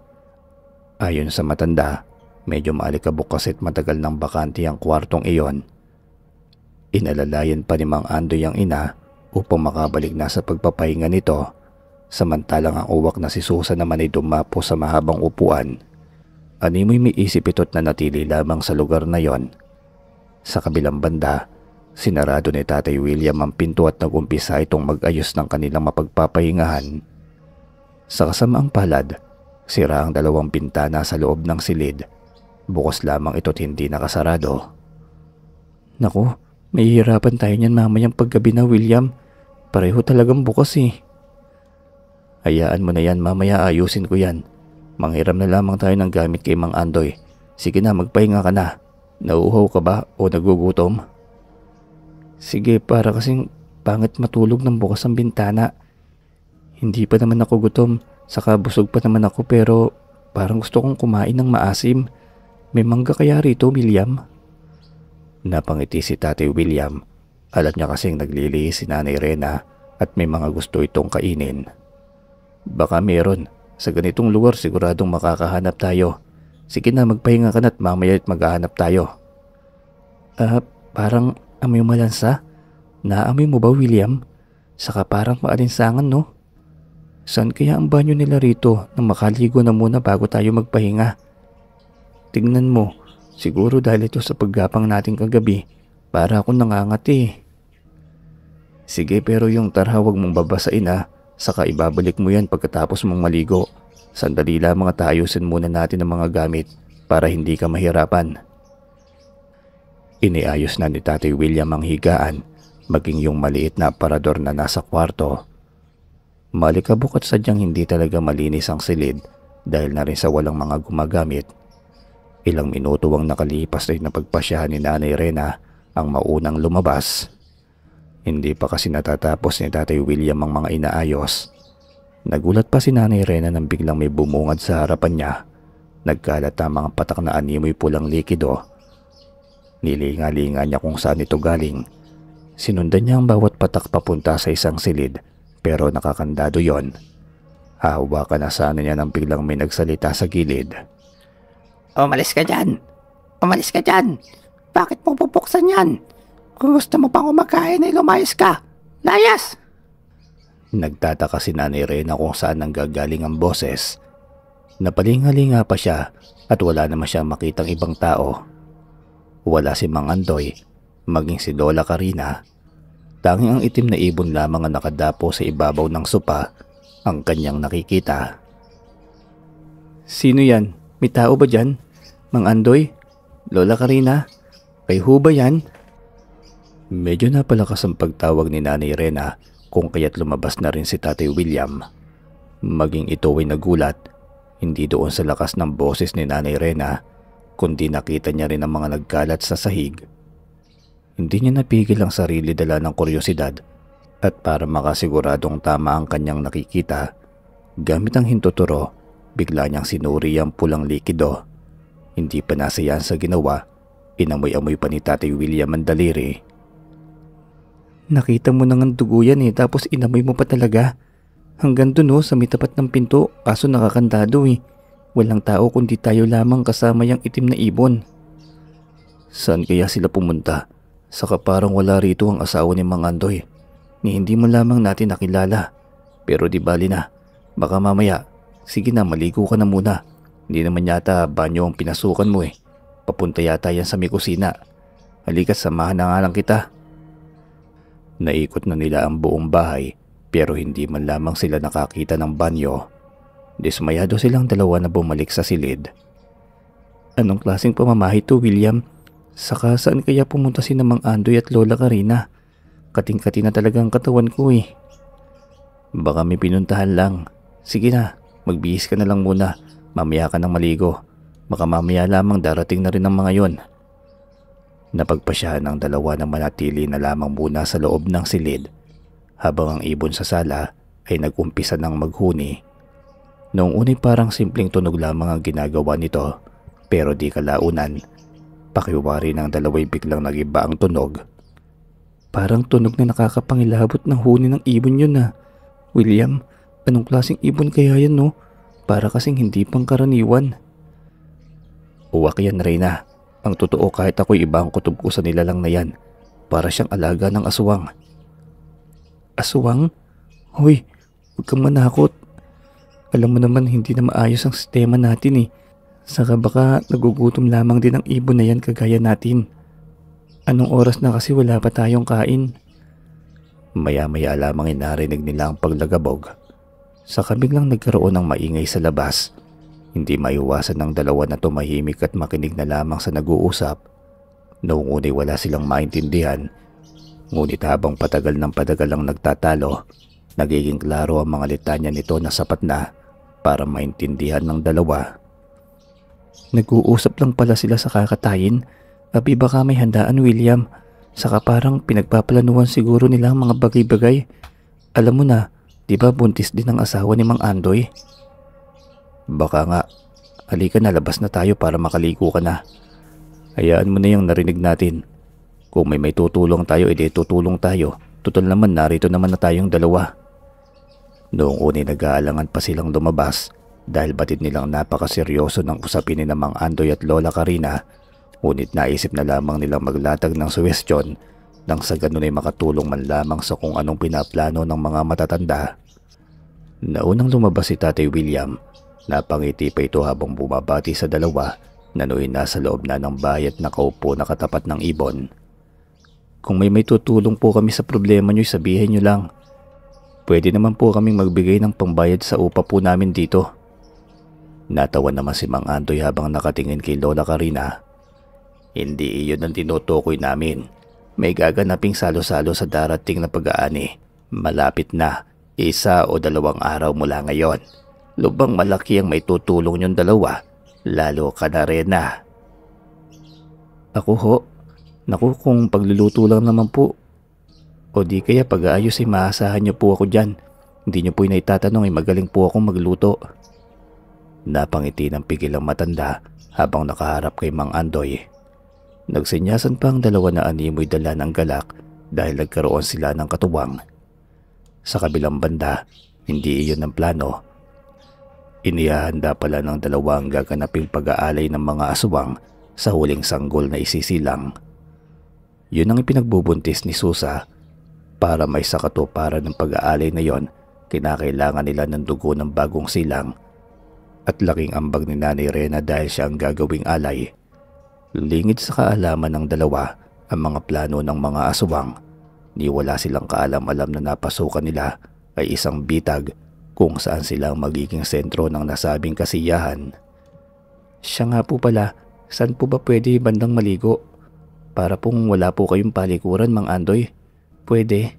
Ayon sa matanda, medyo maalikabok kasit matagal ng bakante ang kwartong iyon. Inalalayan pa ni Mang Andoy ang ina upang makabalik na sa pagpapahinga nito, samantalang ang uwak na si Susan naman ay dumapo sa mahabang upuan. Animoy may isip ito't na natili lamang sa lugar na yon. Sa kabilang banda, sinarado ni Tatay William ang pinto at nagumpisa itong mag-ayos ng kanilang mapagpapahingahan. Sa kasamaang palad, sira ang dalawang bintana sa loob ng silid. Bukas lamang ito't hindi nakasarado. Naku, mahihirapan tayo niyan mamayang paggabi na William. Pareho talagang bukas eh. Hayaan mo na yan, mamaya ayusin ko yan. Manghiram na lamang tayo ng gamit kay Mang Andoy. Sige na, magpahinga ka na. Nauuhaw ka ba o nagugutom? Sige, para kasing pangit matulog ng bukas ang bintana. Hindi pa naman ako gutom, saka busog pa naman ako pero parang gusto kong kumain ng maasim. May mangga kaya rito, William? Napangiti si Tatay William. Alam niya kasing naglilihis si Nanay Rena at may mga gusto itong kainin. Baka meron. Sa ganitong lugar siguradong makakahanap tayo. Sige na, magpahinga ka na't mamaya maghahanap tayo. Parang amoy malansa. Naamoy mo ba, William? Saka parang maalinsangan, no? Saan kaya ang banyo nila rito na makaligo na muna bago tayo magpahinga? Tingnan mo, siguro dahil ito sa paggapang natin kagabi, para akong nangangati. Sige, pero yung tarhawag mong babasain saka ibabalik mo yan pagkatapos mong maligo. Sandali lamang at ayusin muna natin ang mga gamit para hindi ka mahirapan. Iniayos na ni Tatay William ang higaan, maging yung maliit na aparador na nasa kwarto. Malikabok at sadyang hindi talaga malinis ang silid dahil na rin sa walang mga gumagamit. Ilang minuto ang nakalipas ay napagpasyahan ni Nanay Rena ang maunang lumabas. Hindi pa kasi natatapos ni Tatay William ang mga inaayos. Nagulat pa si Nanay Rena nang biglang may bumungad sa harapan niya. Nagkalat ang mga patak na animoy pulang likido. Nilinga-linga niya kung saan ito galing. Sinundan niya ang bawat patak papunta sa isang silid pero nakakandado yon. Hawakan na sana niya nang biglang may nagsalita sa gilid. Umalis ka dyan! Umalis ka dyan! Bakit mo pupuksan yan? Kung gusto mo pang umakain ay lumayas ka! Layas! Nagtataka si Nanay Rena kung saan nanggagaling ang boses. Napalinga-linga pa siya at wala naman siya makitang ibang tao. Wala si Mang Andoy, maging si Lola Karina. Tanging ang itim na ibon lamang ang nakadapo sa ibabaw ng sopa ang kanyang nakikita. Sino yan? May tao ba dyan? Mang Andoy? Lola Karina? Kay ho ba yan? Medyo napalakas ang pagtawag ni Nanay Rena kung kaya't lumabas na rin si Tatay William. Maging ito ay nagulat, hindi doon sa lakas ng boses ni Nanay Rena, kundi nakita niya rin ang mga nagkalat sa sahig. Hindi niya napigil ang sarili dala ng kuryosidad at para makasiguradong tama ang kanyang nakikita, gamit ang hintuturo Bigla niyang sinuri ang pulang likido. Hindi pa nasayaan sa ginawa, inamoy-amoy pa ni Tatay William ang daliri. Nakita mo nang ang dugo yan tapos inamoy mo pa talaga. Hanggang dun sa may tapat ng pinto, kaso nakakandado Walang tao kundi tayo lamang kasama yung itim na ibon. Saan kaya sila pumunta? Saka parang wala rito ang asawa ni Mang Andoy, ni hindi mo lamang natin nakilala. Pero di bali na, baka mamaya, sige na maligo ka na muna. Hindi naman yata banyo ang pinasukan mo Papunta yata yan sa may kusina. Halika't samahan na nga lang kita. Naikot na nila ang buong bahay pero hindi man lamang sila nakakita ng banyo. Dismayado silang dalawa na bumalik sa silid. Anong klaseng pamamahay to, William? Saka saan kaya pumunta si Mang Andoy at Lola Karina? Kating-kati na talaga ang katawan ko Baka may pinuntahan lang. Sige na, magbihis ka na lang muna. Mamaya ka nang maligo. Baka mamaya lamang darating na rin ang mga yon. Napagpasyahan ng dalawa na manatili na lamang muna sa loob ng silid habang ang ibon sa sala ay nag-umpisa ng maghuni. Noong unay parang simpleng tunog lamang ang ginagawa nito pero di kalaunan. Pakiwari ng dalawa'y biglang nagiba ang tunog. Parang tunog na nakakapangilabot ng huni ng ibon yun William, anong klaseng ibon kaya yan Para kasing hindi pangkaraniwan. Uwak yan, Reyna. Ang totoo kahit ako'y iba ang kutob ko sa nilalang na yan. Para siyang alaga ng aswang. Aswang? Hoy, huwag kang manakot. Alam mo naman hindi na maayos ang sistema natin Saka baka nagugutom lamang din ang ibon na yan kagaya natin. Anong oras na kasi wala pa tayong kain? Maya-maya lamang narinig nila ang paglagabog. Saka biglang nagkaroon ng maingay sa labas. Hindi maiwasan ng dalawa na tumahimik at makinig na lamang sa nag-uusap. Noong unay wala silang maintindihan. Ngunit habang patagal ng patagal ang nagtatalo, nagiging klaro ang mga litanya nito na sapat na para maintindihan ng dalawa. Nag-uusap lang pala sila sa kakatayin. Abi baka may handaan, William. Saka parang pinagpaplanuhan siguro nila ang mga bagay-bagay. Alam mo na, di ba buntis din ang asawa ni Mang Andoy? Baka nga. Halika na, labas na tayo para makaligo ka na. Hayaan mo na yung narinig natin. Kung may tutulong tayo, edi tutulong tayo. Tutal naman narito naman na tayong dalawa. Noong unay nag-aalangan pa silang lumabas dahil batid nilang napakaseryoso ng usapin ni Mang Andoy at Lola Karina. Ngunit naisip na lamang nilang maglatag ng suwestyon nang sa ganun ay makatulong man lamang sa kung anong pinaplano ng mga matatanda. Naunang lumabas si Tatay William. Napangiti pa ito habang bumabati sa dalawa na nooy nasa loob na ng bahay at nakaupo na katapat ng ibon. Kung may tutulong po kami sa problema nyo, sabihin nyo lang. Pwede naman po kaming magbigay ng pambayad sa upa po namin dito. Natawa naman si Mang Andoy habang nakatingin kay Lola Karina. Hindi iyon ang tinutukoy namin. May gaganaping salo-salo sa darating na pag-aani. Malapit na, 1 o 2 araw mula ngayon. Lubang malaki ang may tutulong yung dalawa, lalo ka na rin na. Ako ho? Naku, kung pagluluto lang naman po. O di kaya pag-aayos ay maasahan niyo po ako dyan. Hindi niyo po naitatanong ay magaling po akong magluto. Napangiti ng pigil ang matanda habang nakaharap kay Mang Andoy. Nagsinyasan pa ang dalawa na animoy dala ng galak dahil nagkaroon sila ng katuwang. Sa kabilang banda, hindi iyon ang plano. Inihahanda pala ng dalawa ang gaganaping pag-aalay ng mga aswang sa huling sanggol na isisilang. Yun ang ipinagbubuntis ni Susa. Para may sakatuparan ng pag-aalay na yon, kinakailangan nila ng dugo ng bagong silang. At laking ambag ni Nanay Rena dahil siya ang gagawing alay. Lingid sa kaalaman ng dalawa ang mga plano ng mga aswang. Ni wala silang kaalam-alam na napasukan nila ay isang bitag kung saan sila magiging sentro ng nasabing kasiyahan. Siya nga po pala, saan po ba pwede bandang maligo? Para pong wala po kayong palikuran, Mang Andoy. Pwede.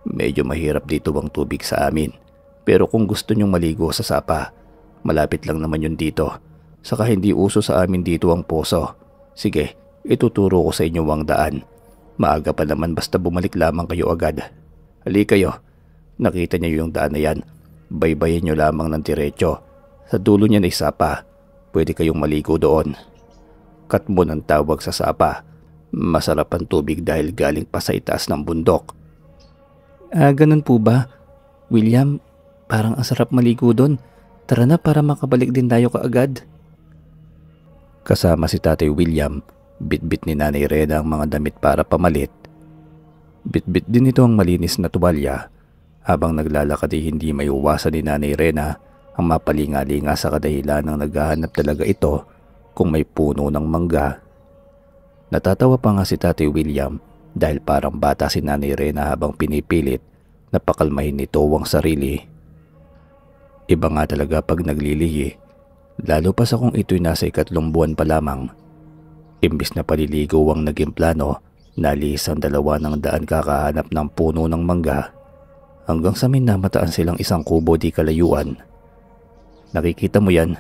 Medyo mahirap dito ang tubig sa amin. Pero kung gusto nyong maligo sa sapa, malapit lang naman yun dito. Saka hindi uso sa amin dito ang poso. Sige, ituturo ko sa inyo ang daan. Maaga pa naman basta bumalik lamang kayo agad. Halika kayo. Nakita niyo yung daan na yan. Baybayin nyo lamang ng diretso. Sa dulo niya ay sapa. Pwede kayong maligo doon. Katmon ang tawag sa sapa. Masarap ang tubig dahil galing pa sa itaas ng bundok. Ganun po ba? William, parang ang sarap maligo doon. Tara na para makabalik din tayo kaagad. Kasama si Tatay William, bitbit ni Nanay Rena ang mga damit para pamalit. Bitbit din ito ang malinis na tuwalya. Habang naglalakad ay hindi maiwasan ni Nanay Rena ang mapalinga-linga sa kadahilan ng naghahanap talaga ito kung may puno ng mangga. Natatawa pa nga si Tatay William dahil parang bata si Nanay Rena habang pinipilit na pakalmahin nito ang sarili. Iba nga talaga pag naglilihi, lalo pa sa kung ito'y nasa 3 buwan pa lamang. Imbis na paliligo ang naging plano, nalis ang dalawa ng daan kakahanap ng puno ng mangga hanggang sa minamataan silang 1 kubo di kalayuan. Nakikita mo yan?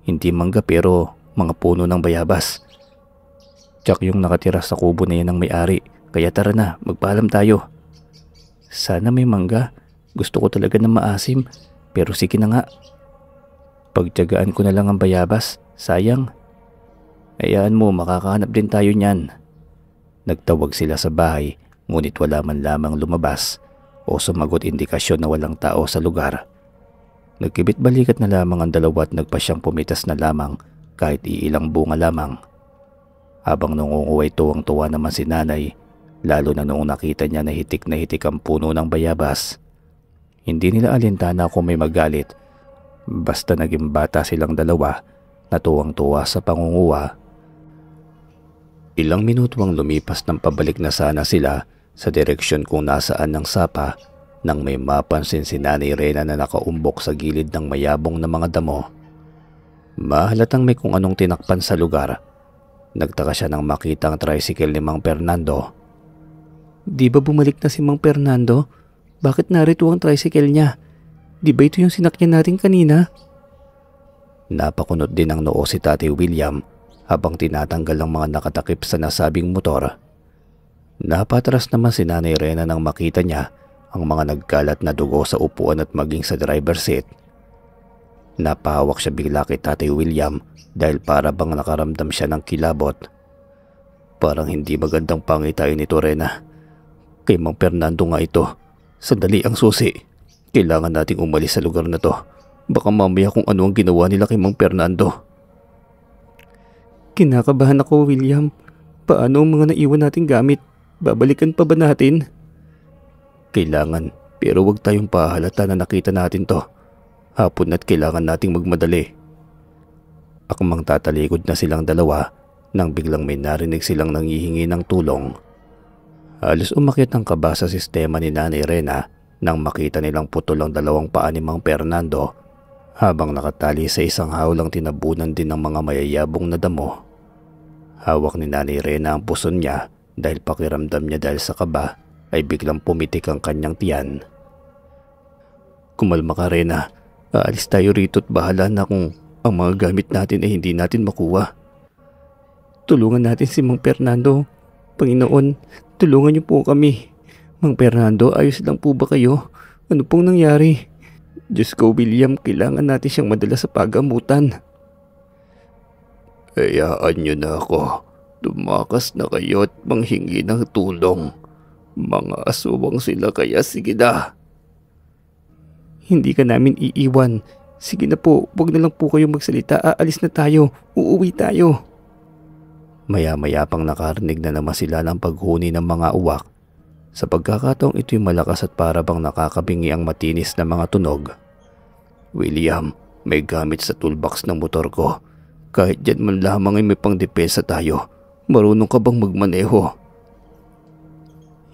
Hindi mangga pero mga puno ng bayabas. Tsak yung nakatira sa kubo na yan ng may-ari, kaya tara na, magpaalam tayo. Sana may mangga, gusto ko talaga ng maasim, pero sige na nga. Pagtiyagaan ko na lang ang bayabas, sayang. Hayaan mo, makakahanap din tayo niyan. Nagtawag sila sa bahay, ngunit wala man lamang lumabas o sumagot indikasyon na walang tao sa lugar. Nagkibit-balikat na lamang ang dalawa at nagpasyang pumitas na lamang kahit iilang bunga lamang. Habang nangunguway tuwang-tuwa naman si nanay, lalo na noong nakita niya na hitik ang puno ng bayabas. Hindi nila alintana kung may magalit, basta naging bata silang dalawa na tuwang-tuwa sa pangunguha. Ilang minuto ang lumipas nang pabalik na sana sila sa direksyon kung nasaan ng sapa nang may mapansin si Nanay Rena na nakaumbok sa gilid ng mayabong na mga damo. Mahalatang may kung anong tinakpan sa lugar. Nagtaka siya nang makita ang tricycle ni Mang Fernando. Di ba bumalik na si Mang Fernando? Bakit narito ang tricycle niya? Di ba ito yung sinakyan natin kanina? Napakunot din ang noo si Tatay William habang tinatanggal ang mga nakatakip sa nasabing motor. Napatras naman si Nanay Rena nang makita niya ang mga nagkalat na dugo sa upuan at maging sa driver seat. Napahawak siya bigla kay Tatay William dahil para bang nakaramdam siya ng kilabot. Parang hindi magandang pangitain ito, Rena. Kay Mang Fernando nga ito. Sandali ang susi. Kailangan nating umalis sa lugar na to. Baka mamaya kung ano ang ginawa nila kay Mang Fernando. Kinakabahan ako, William. Paano ang mga naiwan nating gamit? Babalikan pa ba natin? Kailangan, pero huwag tayong pahalata na nakita natin to. Hapon at kailangan nating magmadali. Akmang tatalikod na silang dalawa nang biglang may narinig silang nanghihingi ng tulong. Halos umakyat ang kaba sa sistema ni Nanay Rena nang makita nilang putol ang 2 paa ni Mang Fernando habang nakatali sa isang hawlang tinabunan din ng mga mayayabong na damo. Hawak ni Nanay Rena ang puson niya dahil pakiramdam niya dahil sa kaba ay biglang pumitik ang kanyang tiyan. Kumalma ka, Rena. Aalis tayo rito at bahala na kung ang mga gamit natin ay hindi natin makuha. Tulungan natin si Mang Fernando. Panginoon, tulungan niyo po kami. Mang Fernando, ayos lang po ba kayo? Ano pong nangyari? Diyos ko, William, kailangan natin siyang madala sa pagamutan. Hayaan niyo na ako. Tumakas na kayo at manghingi ng tulong. Mga aswang sila kaya sige na. Hindi ka namin iiwan. Sige na po, huwag na lang po kayo magsalita. Aalis na tayo. Uuwi tayo. Maya-maya pang nakarinig na naman sila ng paghuni ng mga uwak. Sa pagkakataong ito'y malakas at para bang nakakabingi ang matinis na mga tunog. William, may gamit sa toolbox ng motor ko. Kahit dyan man lamang ay may pangdepensa tayo. Marunong ka bang magmaneho?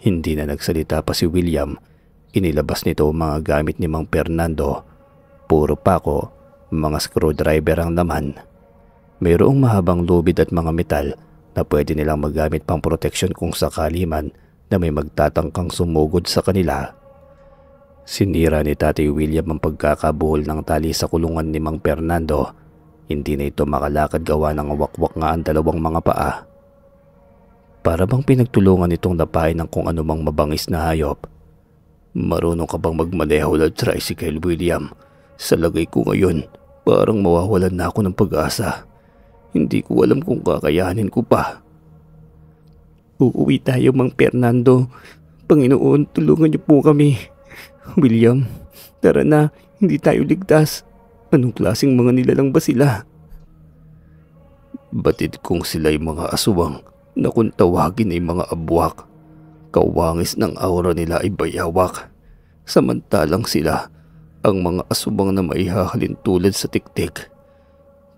Hindi na nagsalita pa si William. Inilabas nito ang mga gamit ni Mang Fernando. Puro pako, mga screwdriver ang laman. Mayroong mahabang lubid at mga metal na pwede nilang magamit pang proteksyon kung sakali man na may magtatangkang sumugod sa kanila. Sinira ni Tatay William ang pagkakabuhol ng tali sa kulungan ni Mang Fernando. Hindi na ito makalakad gawa ng wakwak nga ang 2 mga paa. Para bang pinagtulungan itong napain ng kung anumang mabangis na hayop. Marunong ka bang magmaneho ng tricycle, William? Sa lagay ko ngayon, Parang mawawalan na ako ng pag-asa. Hindi ko alam kung kakayanin ko pa. Uuwi tayo, Mang Fernando. Panginoon, tulungan niyo po kami. William, tara na, hindi tayo ligtas. Anong klaseng mga nilalang ba sila? Batid kong sila'y mga aswang na kung tawagin ay mga abwak. Kawangis ng aura nila ay bayawak. Samantalang sila ang mga aswang na maihahalin tulad sa tiktik.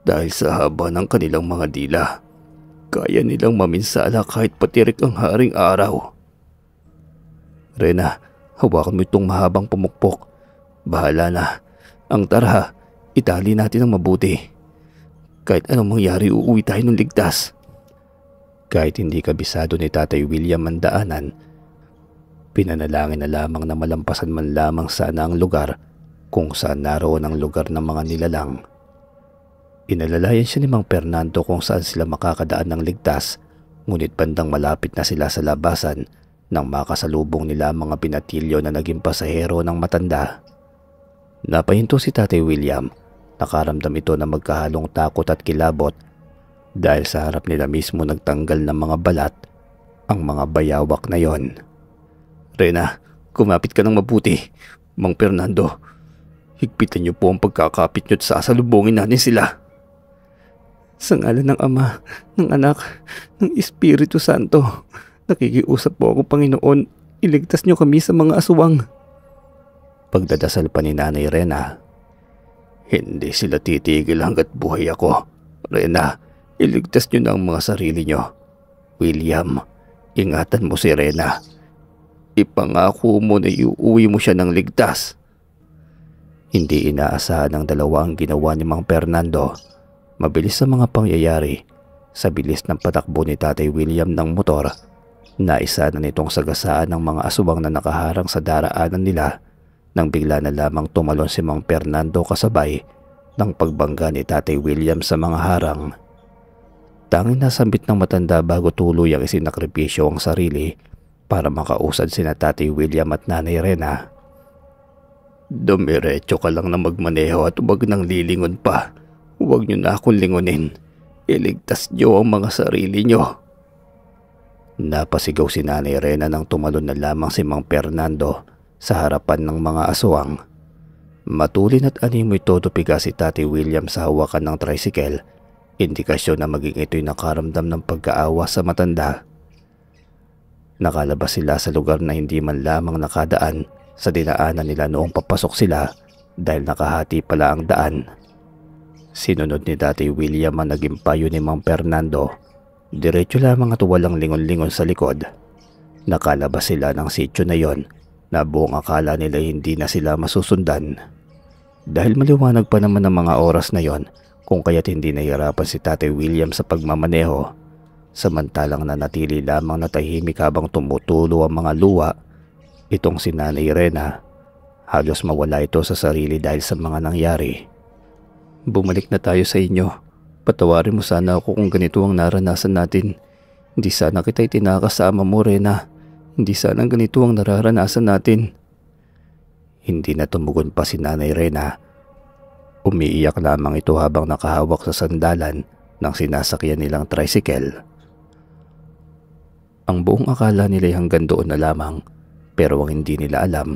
Dahil sa haba ng kanilang mga dila, kaya nilang maminsala kahit patirik ang haring araw. Rena, hawakan mo itong mahabang pumukpok. Bahala na. Ang tara, itali natin ang mabuti. Kahit anong mangyari, uuwi tayo ng ligtas. Kahit hindi kabisado ni Tatay William ang daanan, pinanalangin na lamang na malampasan man lamang sana ang lugar kung saan naroon ang lugar ng mga nilalang. Inalalayan siya ni Mang Fernando kung saan sila makakadaan ng ligtas, ngunit bandang malapit na sila sa labasan nang makasalubong nila ang mga pinatilyo na naging pasahero ng matanda. Napahinto si Tatay William. Nakaramdam ito na magkahalong takot at kilabot dahil sa harap nila mismo nagtanggal ng mga balat ang mga bayawak na yon. Rena, kumapit ka ng mabuti. Mang Fernando, higpitan niyo po ang pagkakapit niyo at sasalubungin natin sila. Sa ngalan ng Ama, ng Anak, ng Espiritu Santo, nakikiusap po ako, Panginoon, iligtas niyo kami sa mga aswang. Pagdadasal pa ni Nanay Rena. Hindi sila titigil hanggat buhay ako. Rena, iligtas niyo na ang mga sarili niyo. William, ingatan mo si Rena. Ipangako mo na iuwi mo siya ng ligtas. Hindi inaasahan ng dalawa ang ginawa ni Mang Fernando. Mabilis sa mga pangyayari. Sa bilis ng patakbo ni Tatay William ng motor, naisa na nitong sagasaan ng mga aswang na nakaharang sa daraanan nila nang bigla na lamang tumalon si Mang Fernando kasabay ng pagbangga ni Tatay William sa mga harang. Tanging nasambit ng matanda bago tuluyang isinakripisyo ang sarili para makausad sina Tatay William at Nanay Rena. Dumiretso ka lang na magmaneho at huwag nang lilingon pa. Huwag niyo na akong lingunin. Iligtas niyo ang mga sarili niyo. Napasigaw si Nanay Rena nang tumalon na lamang si Mang Fernando sa harapan ng mga aswang. Matulin at animoy tutupiga si Tatay William sa hawakan ng tricycle, indikasyon na maging ito'y nakaramdam ng pagkaawa sa matanda. Nakalabas sila sa lugar na hindi man lamang nakadaan sa dinaanan nila noong papasok sila dahil nakahati pala ang daan. Sinunod ni Tatay William ang naging payo ni Mang Fernando. Diretso lamang at walang lingon-lingon sa likod. Nakalabas sila ng sityo na yon na buong akala nila hindi na sila masusundan. Dahil maliwanag pa naman ang mga oras na yon kung kaya't hindi nahirapan si Tatay William sa pagmamaneho. Samantalang nanatili lamang na tahimik habang tumutulo ang mga luwa. Itong si Nanay Rena, halos mawala ito sa sarili dahil sa mga nangyari. Bumalik na tayo sa inyo. Patawarin mo sana ako kung ganito ang naranasan natin. Hindi sana kita'y tinakasama mo, Rena. Hindi sana ganito ang nararanasan natin. Hindi na tumugon pa si Nanay Rena. Umiiyak lamang ito habang nakahawak sa sandalan ng sinasakyan nilang tricycle. Ang buong akala nila'y hanggang doon na lamang, pero ang hindi nila alam,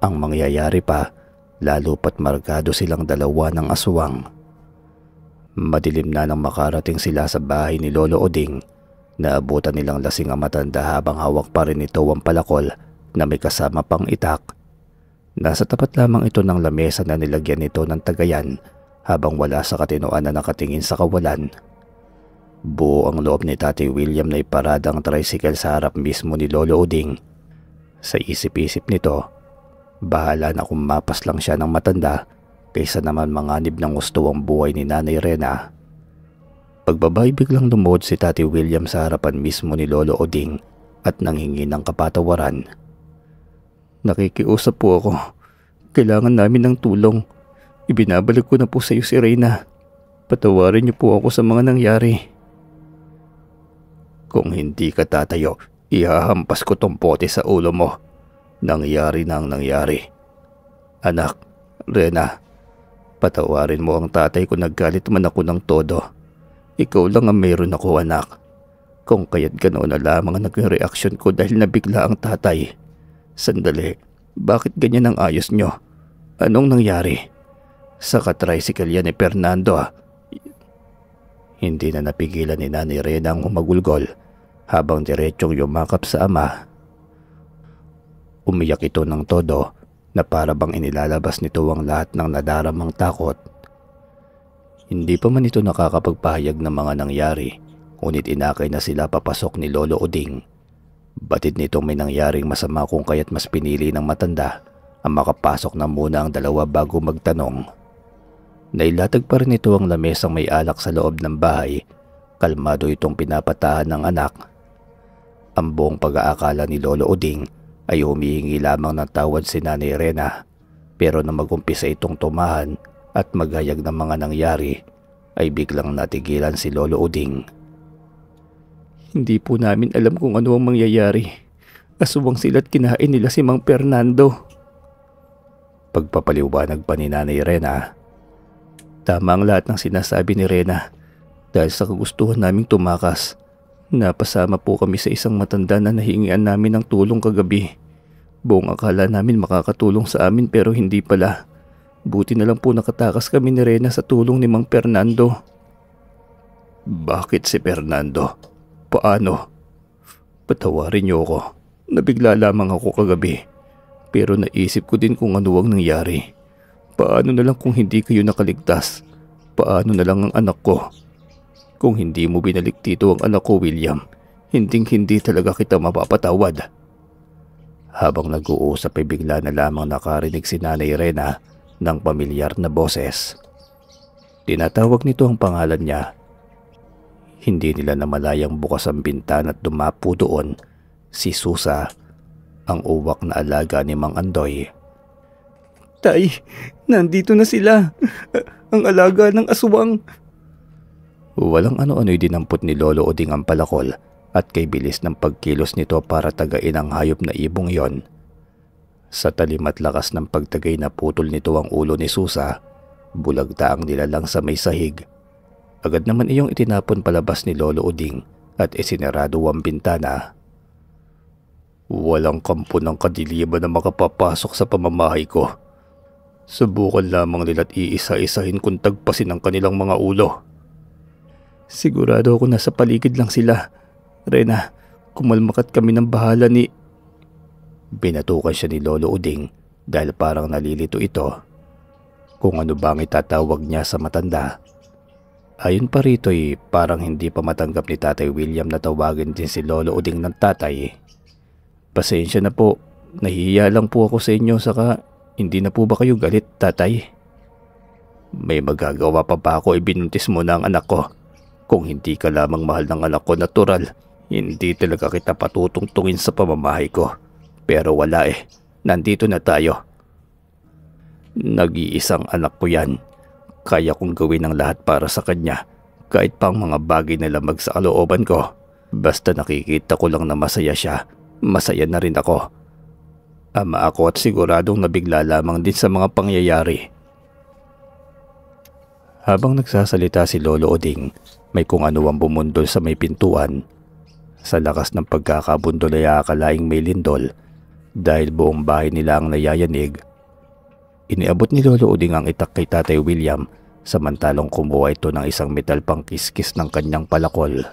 ang mangyayari pa, lalo pat markado silang dalawa ng aswang. Madilim na nang makarating sila sa bahay ni Lolo Oding. Naabutan nilang lasing ang matanda habang hawak pa rin ito ang palakol na may kasama pang itak. Nasa tapat lamang ito ng lamesa na nilagyan nito ng tagayan habang wala sa katinoan na nakatingin sa kawalan. Buo ang loob ni Tatay William na iparada ang tricycle sa harap mismo ni Lolo Oding. Sa isip-isip nito, bahala na kung mapas lang siya ng matanda kaysa naman manganib ng gusto ang buhay ni Nanay Rena. Pagbabay biglang lumuhod si Tatay William sa harapan mismo ni Lolo Oding at nanghingi ng kapatawaran. Nakikiusap po ako. Kailangan namin ng tulong. Ibinabalik ko na po sa iyo si Reyna. Patawarin niyo po ako sa mga nangyari. Kung hindi ka tatayo, ihahampas ko tong pote sa ulo mo. Nangyari na ang nangyari. Anak, Rena, Patawarin mo ang tatay ko, naggalit man ako ng todo. Ikaw lang ang meron ako, anak. Kung kaya't ganoon na lamang ang naging reaksyon ko dahil nabigla ang tatay. Sandali, bakit ganyan ang ayos nyo? Anong nangyari? Sa katricycle yan ni Fernando ah. Hindi na napigilan ni Nanay Rena ang humagulgol habang diretsyong yumakap sa ama. Umiyak ito ng todo na para bang inilalabas nito ang lahat ng nadaramang takot. Hindi pa man ito nakakapagpahayag ng mga nangyari, ngunit inakay na sila papasok ni Lolo Uding. Batid nitong may nangyaring masama kung kaya't mas pinili ng matanda ang makapasok na muna ang dalawa bago magtanong. Nailatag pa rin ito ang lamesang may alak sa loob ng bahay. Kalmado itong pinapatahan ng anak. Ang buong pag-aakala ni Lolo Uding ay humihingi lamang ng tawad si Nanay Rena, pero nang mag-umpisa itong tumahan at maghayag ng mga nangyari ay biglang natigilan si Lolo Uding. Hindi po namin alam kung ano ang mangyayari. Aswang sila't kinain nila si Mang Fernando. Pagpapaliwanag pa ni Nanay Rena. Tama ang lahat ng sinasabi ni Rena. Dahil sa kagustuhan naming tumakas, napasama po kami sa isang matanda na nahingian namin ng tulong kagabi. Buong akala namin makakatulong sa amin pero hindi pala. Buti na lang po nakatakas kami ni Rena sa tulong ni Mang Fernando. Bakit si Fernando? Paano? Patawarin niyo ako. Nabigla lamang ako kagabi. Pero naisip ko din kung ano ang nangyari. Paano na lang kung hindi kayo nakaligtas? Paano na lang ang anak ko? Kung hindi mo binalik dito ang anak ko, William, hindi talaga kita mapapatawad. Habang nag-uusap ay bigla na lamang nakarinig si Nanay Rena ng pamilyar na boses. Tinatawag nito ang pangalan niya. Hindi nila namalayang bukas ang bintana at dumapo doon si Susa, ang uwak na alaga ni Mang Andoy. Tay, nandito na sila. Ang alaga ng aswang. Walang ano-ano'y dinampot ni Lolo Uding ang palakol at kay bilis ng pagkilos nito para tagain ang hayop na ibong yon. Sa talim at lakas ng pagtagay na putol nito ang ulo ni Susa, bulagta ang nilalang sa may sahig. Agad naman iyong itinapon palabas ni Lolo Uding at isinerado ang bintana. Walang kampo ng kadiliman na makapapasok sa pamamahay ko. Subukan lamang nila't iisa-isahin kung tagpasin ang kanilang mga ulo. Sigurado ako na sa paligid lang sila. Rena, kumalmakat kami ng bahala ni... Binatukan siya ni Lolo Uding dahil parang nalilito ito. Kung ano bang itatawag niya sa matanda. Ayon pa rito'y parang hindi pa matanggap ni Tatay William na tawagin din si Lolo Uding ng tatay. Pasensya na po, nahihiya lang po ako sa inyo saka hindi na po ba kayo galit, tatay? May magagawa pa ba ako, ibinuntis mo na ang anak ko? Kung hindi ka lamang mahal ng anak ko natural, hindi talaga kita patutungtungin sa pamamahay ko. Pero wala nandito na tayo. Nag-iisang anak ko yan. Kaya kong gawin ang lahat para sa kanya, kahit pang mga bagay na lamag sa kalooban ko. Basta nakikita ko lang na masaya siya, masaya na rin ako. Ama ako at siguradong nabigla lamang din sa mga pangyayari. Habang nagsasalita si Lolo Uding, may kung ano ang bumundol sa may pintuan. Sa lakas ng pagkakabundol ay akalaing may lindol dahil buong bahay nila ang nayayanig. Iniabot ni Lolo Uding ang itak kay Tatay William samantalang kumuha ito ng isang metal pang kiskis ng kanyang palakol.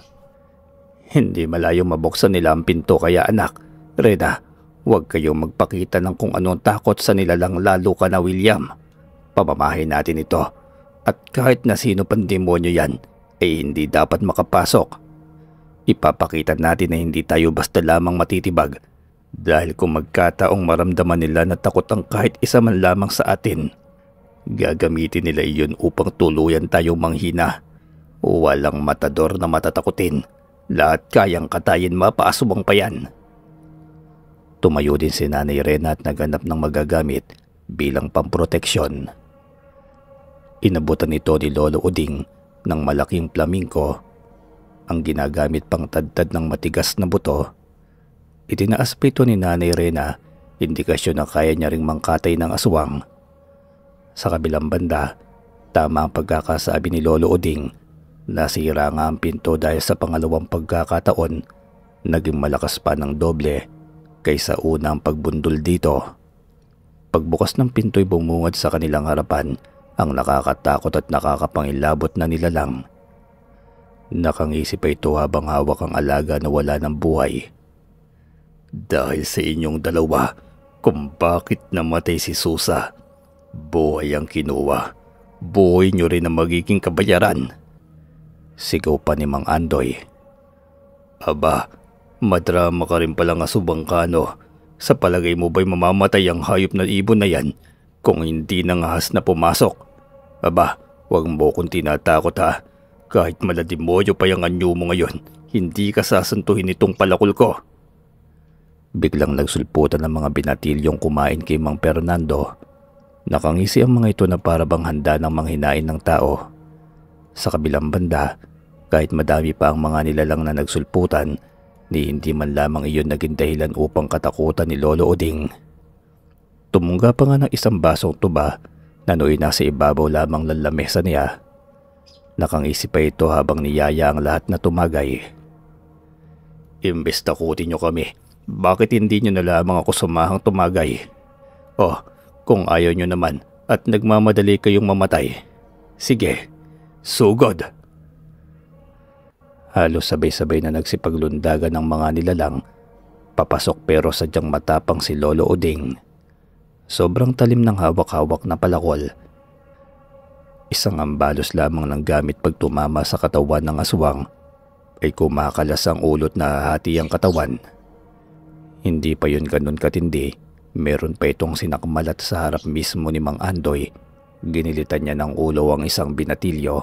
Hindi malayo mabuksan nila ang pinto kaya anak, Rena, huwag kayong magpakita ng kung anong takot sa nilalang lalo ka na William. Pamamahay natin ito at kahit na sino pang demonyo yan ay hindi dapat makapasok. Ipapakita natin na hindi tayo basta lamang matitibag dahil kung magkataong maramdaman nila na takot ang kahit isa man lamang sa atin, gagamitin nila iyon upang tuluyan tayong manghina. Walang matador na matatakutin. Lahat kayang katayin, mapaasubang pa yan. Tumayo din si Nanay Rena at naghanap ng magagamit bilang pamproteksyon. Inabutan ito ni Lolo Uding ng malaking flamingo, ang ginagamit pang tadtad ng matigas na buto. Itinaas pa ito ni Nanay Rena, indikasyon na kaya niya ring mangkatay ng aswang. Sa kabilang banda Tama ang pagkakasabi ni Lolo Uding. Nasira nga ang pinto dahil sa pangalawang pagkakataon, naging malakas pa ng doble kaysa unang pagbundol dito. Pagbukas ng pinto'y bumungad sa kanilang harapan ang nakakatakot at nakakapangilabot na nilalang. Nakangisi pa ito habang hawak ang alaga na wala ng buhay. Dahil sa inyong dalawa kung bakit namatay si Susa, buhay ang kinuha. Buhay nyo rin ang magiging kabayaran. Sigaw pa ni Mang Andoy. Aba, madrama ka rin palang asubang Kano. Sa palagay mo ba'y mamamatay ang hayop na ibon na yan kung hindi nangahas na pumasok? Aba, huwag mo kong tinatakot ha. Kahit malademonyo pa yung anyo mo ngayon, hindi ka sasantuhin itong palakol ko. Biglang nagsulputan ng mga binatilyong kumain kay Mang Fernando. Nakangisi ang mga ito na para bang handa ng manghinain ng tao. Sa kabilang banda, kahit madami pa ang mga nilalang na nagsulputan, ni hindi man lamang iyon naging dahilan upang katakutan ni Lolo Uding. Tumungga pa nga ng isang basong tuba na nooy nasa ibabaw lamang ng lamesa niya. Nakangisi pa ito habang niyaya ang lahat na tumagay. Imbes takutin nyo kami, bakit hindi nyo na lamang ako sumahang tumagay? Oh, kung ayaw nyo naman at nagmamadali kayong mamatay, sige, sugod! Halos sabay-sabay na nagsipaglundagan ng mga nilalang. Papasok pero sadyang matapang si Lolo Uding. Sobrang talim ng hawak-hawak na palakol. Isang ambalos lamang ng gamit pag tumama sa katawan ng aswang ay kumakalas ang ulot na hati ang katawan. Hindi pa yun ganun katindi. Meron pa itong sinakmalat sa harap mismo ni Mang Andoy. Ginilitan niya ng ulo ang isang binatilyo.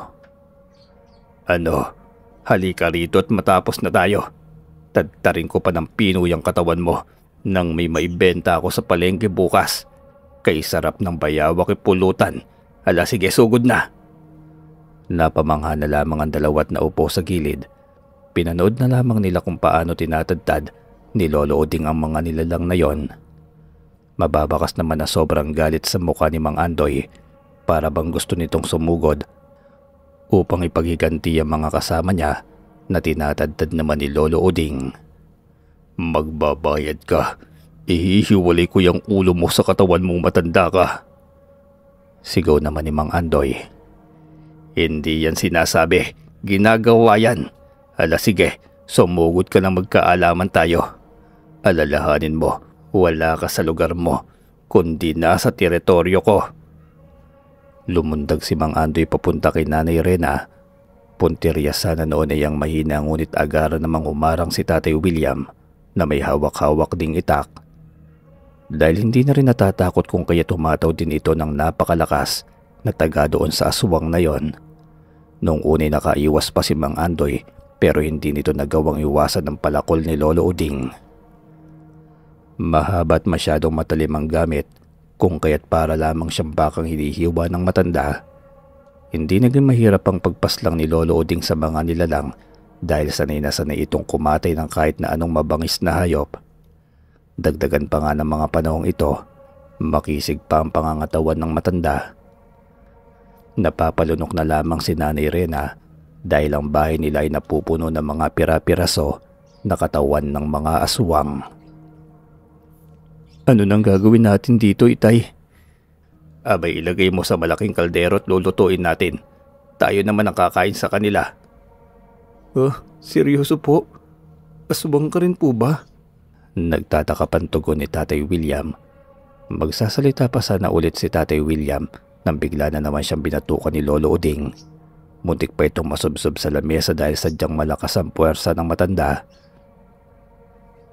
Ano? Halika rito at matapos na tayo. Tadtarin ko pa ng pinoy ang katawan mo nang may maibenta ako sa palengke bukas. Kay sarap ng bayawak ipulutan. Hala sige, sugod na. Napamangha na lamang ang dalawat na upo sa gilid. Pinanood na lamang nila kung paano tinatadtad ni Lolo Uding ang mga nilalang na yon. Mababakas naman na sobrang galit sa mukha ni Mang Andoy para bang gusto nitong sumugod upang ipaghiganti ang mga kasama niya na tinatadtad naman ni Lolo Uding. Magbabayad ka. Ihihiwalay ko yung ulo mo sa katawan mong matanda ka. Sigaw naman ni Mang Andoy. Hindi yan sinasabi. Ginagawa yan. Ala sige, sumugod ka na magkaalaman tayo. Alalahanin mo, wala ka sa lugar mo, kundi nasa teritoryo ko. Lumundag si Mang Andoy papunta kay Nanay Rena. Puntirya sana noon ay ang mahina ngunit agaran namang umarang si Tatay William na may hawak-hawak ding itak. Dahil hindi na rin natatakot kung kaya tumataw din ito ng napakalakas na taga doon sa aswang na yon. Noong unay nakaiwas pa si Mang Andoy pero hindi nito nagawang iwasan ng palakol ni Lolo Uding. Mahaba at masyadong matalim ang gamit kung kaya't para lamang siyang bakang hinihiwa ng matanda. Hindi naging mahirap ang pagpaslang ni Lolo Uding sa mga nilalang dahil sanay na sanay itong kumatay ng kahit na anong mabangis na hayop. Dagdagan pa nga ng mga panahong ito, makisig pa ang pangangatawan ng matanda. Napapalunok na lamang si Nanay Rena dahil ang bahay nila ay napupuno ng mga pira-piraso na katawan ng mga aswang. Ano nang gagawin natin dito, Itay? Abay, ilagay mo sa malaking kaldero at lulutuin natin. Tayo naman ang kakain sa kanila. Oh, seryoso po? Aswang ka rin po ba? Nagtataka pang tugon ni Tatay William. Magsasalita pa sana ulit si Tatay William nang bigla na naman siyang binatukan ni Lolo Uding. Muntik pa itong masubsob sa lamesa dahil sadyang malakas ang puwersa ng matanda.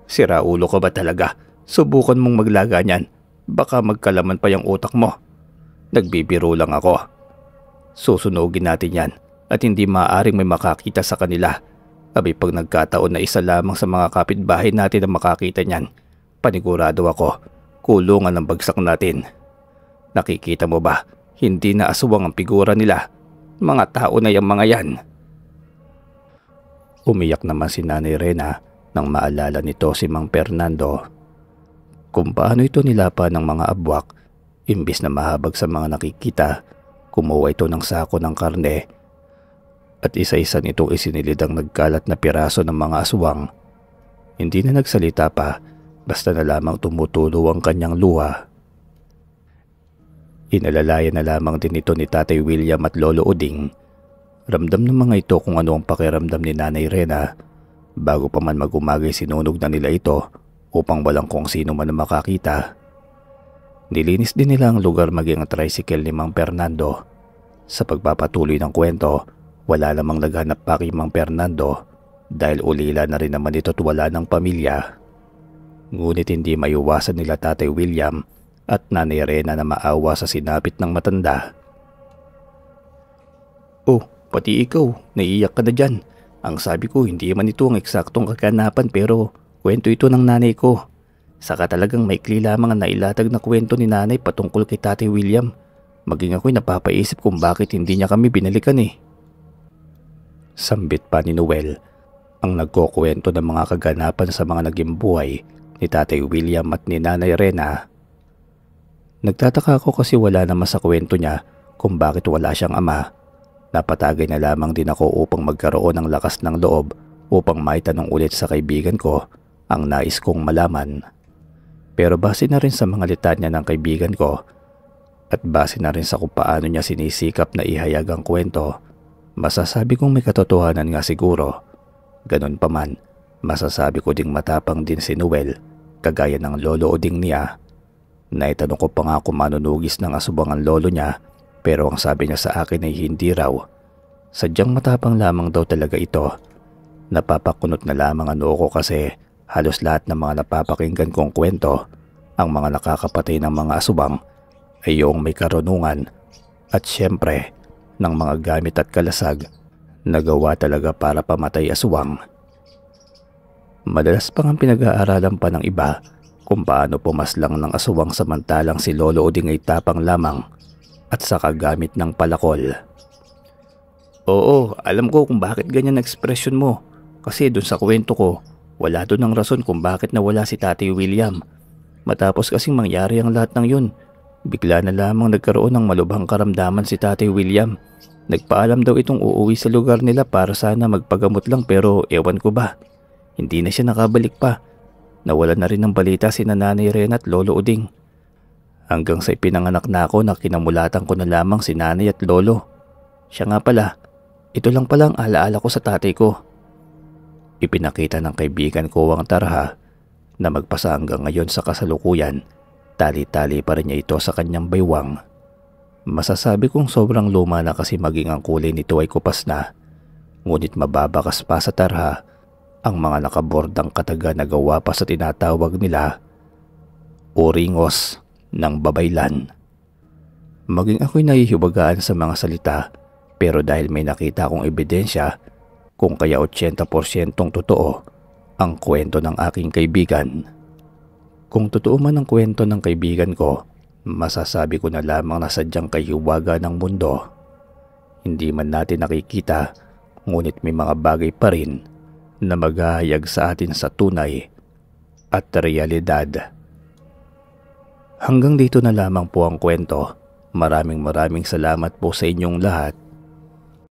Sira ulo ka ba talaga? Subukan mong maglaga niyan. Baka magkalaman pa yung utak mo. Nagbibiro lang ako. Susunugin natin yan at hindi maaaring may makakita sa kanila. Abay pag nagkataon na isa lamang sa mga kapitbahay natin ang makakita niyan, panigurado ako, kulungan ang bagsak natin. Nakikita mo ba? Hindi na aswang ang figura nila. Mga tao na yung mga yan. Umiyak naman si Nanay Rena nang maalala nito si Mang Fernando. Kung paano ito nilapa ng mga abwak, imbis na mahabag sa mga nakikita, Kumuha ito ng sako ng karne at isa-isa nitong isinilid ang nagkalat na piraso ng mga aswang. Hindi na nagsalita pa, basta na lamang tumutulo ang kanyang luha. Inalalayan na lamang din ito ni Tatay William at Lolo Uding. Ramdam ng mga ito kung ano ang pakiramdam ni Nanay Rena. Bago pa man mag-umagay sinunog na nila ito upang walang kung sino man na makakita. Nilinis din nila ang lugar maging ang tricycle ni Mang Fernando. Sa pagpapatuloy ng kwento, wala namang naghanap pa kay Mang Fernando dahil ulila na rin naman ito at wala ng pamilya. Ngunit hindi maiwasan nila Tatay William at Nanay Rena na maawa sa sinapit ng matanda. "Oh, pati ikaw, naiiyak ka na dyan. Ang sabi ko hindi man ito ang eksaktong kaganapan pero kwento ito ng nanay ko. Saka talagang maikli lamang ang nailatag na kwento ni nanay patungkol kay Tatay William. Maging ako'y napapaisip kung bakit hindi niya kami binalikan eh." Sambit pa ni Noel ang nagkukwento ng mga kaganapan sa mga naging buhay ni Tatay William at ni Nanay Rena. Nagtataka ako kasi wala naman sa kwento niya kung bakit wala siyang ama. Napatagay na lamang din ako upang magkaroon ng lakas ng loob upang maitanong ulit sa kaibigan ko ang nais kong malaman. Pero base na rin sa mga litanya ng kaibigan ko at base na rin sa kung paano niya sinisikap na ihayag ang kwento, masasabi kong may katotohanan nga siguro. Ganon pa man, masasabi ko ding matapang din si Noel, kagaya ng lolo Uding niya. Naitanong ko pa nga kung manunugis ng asubang ang lolo niya, pero ang sabi niya sa akin ay hindi raw. Sadyang matapang lamang daw talaga ito. Napapakunot na lamang ano ko kasi halos lahat ng mga napapakinggan kong kwento, ang mga nakakapatay ng mga asubang ay yung may karunungan at syempre ng mga gamit at kalasag na gawa talaga para pamatay aswang. Madalas pang ang pinag-aaralan pa ng iba kung paano pumaslang ng aswang samantalang si Lolo Uding ay tapang lamang at saka gamit ng palakol. "Oo, alam ko kung bakit ganyan ekspresyon mo. Kasi dun sa kwento ko, wala dun ang rason kung bakit nawala si Tatay William. Matapos kasing mangyari ang lahat ng yun, bigla na lamang nagkaroon ng malubhang karamdaman si Tatay William. Nagpaalam daw itong uuwi sa lugar nila para sana magpagamot lang pero ewan ko ba. Hindi na siya nakabalik pa. Nawala na rin ng balita si Nanay Rena at Lolo Uding. Hanggang sa ipinanganak na ako na kinamulatan ko na lamang si Nanay at Lolo. Siya nga pala, ito lang pala ang alaala ko sa tatay ko." Ipinakita ng kaibigan ko ang tarha na magpasa hanggang ngayon sa kasalukuyan. Tali-tali pa rin niya ito sa kanyang baywang. Masasabi kong sobrang luma na kasi maging ang kulay nito ay kupas na. Ngunit mababakas pa sa tarha ang mga nakabordang kataga na gawa pa sa tinatawag nila uringos ng babaylan. Maging ako'y nahihiwagaan sa mga salita pero dahil may nakita akong ebidensya kung kaya 80% totoo ang kwento ng aking kaibigan. Kung totoo man ang kwento ng kaibigan ko, masasabi ko na lamang na sadyang kahiwaga ng mundo. Hindi man natin nakikita, ngunit may mga bagay pa rin na maghahayag sa atin sa tunay at realidad. Hanggang dito na lamang po ang kwento. Maraming salamat po sa inyong lahat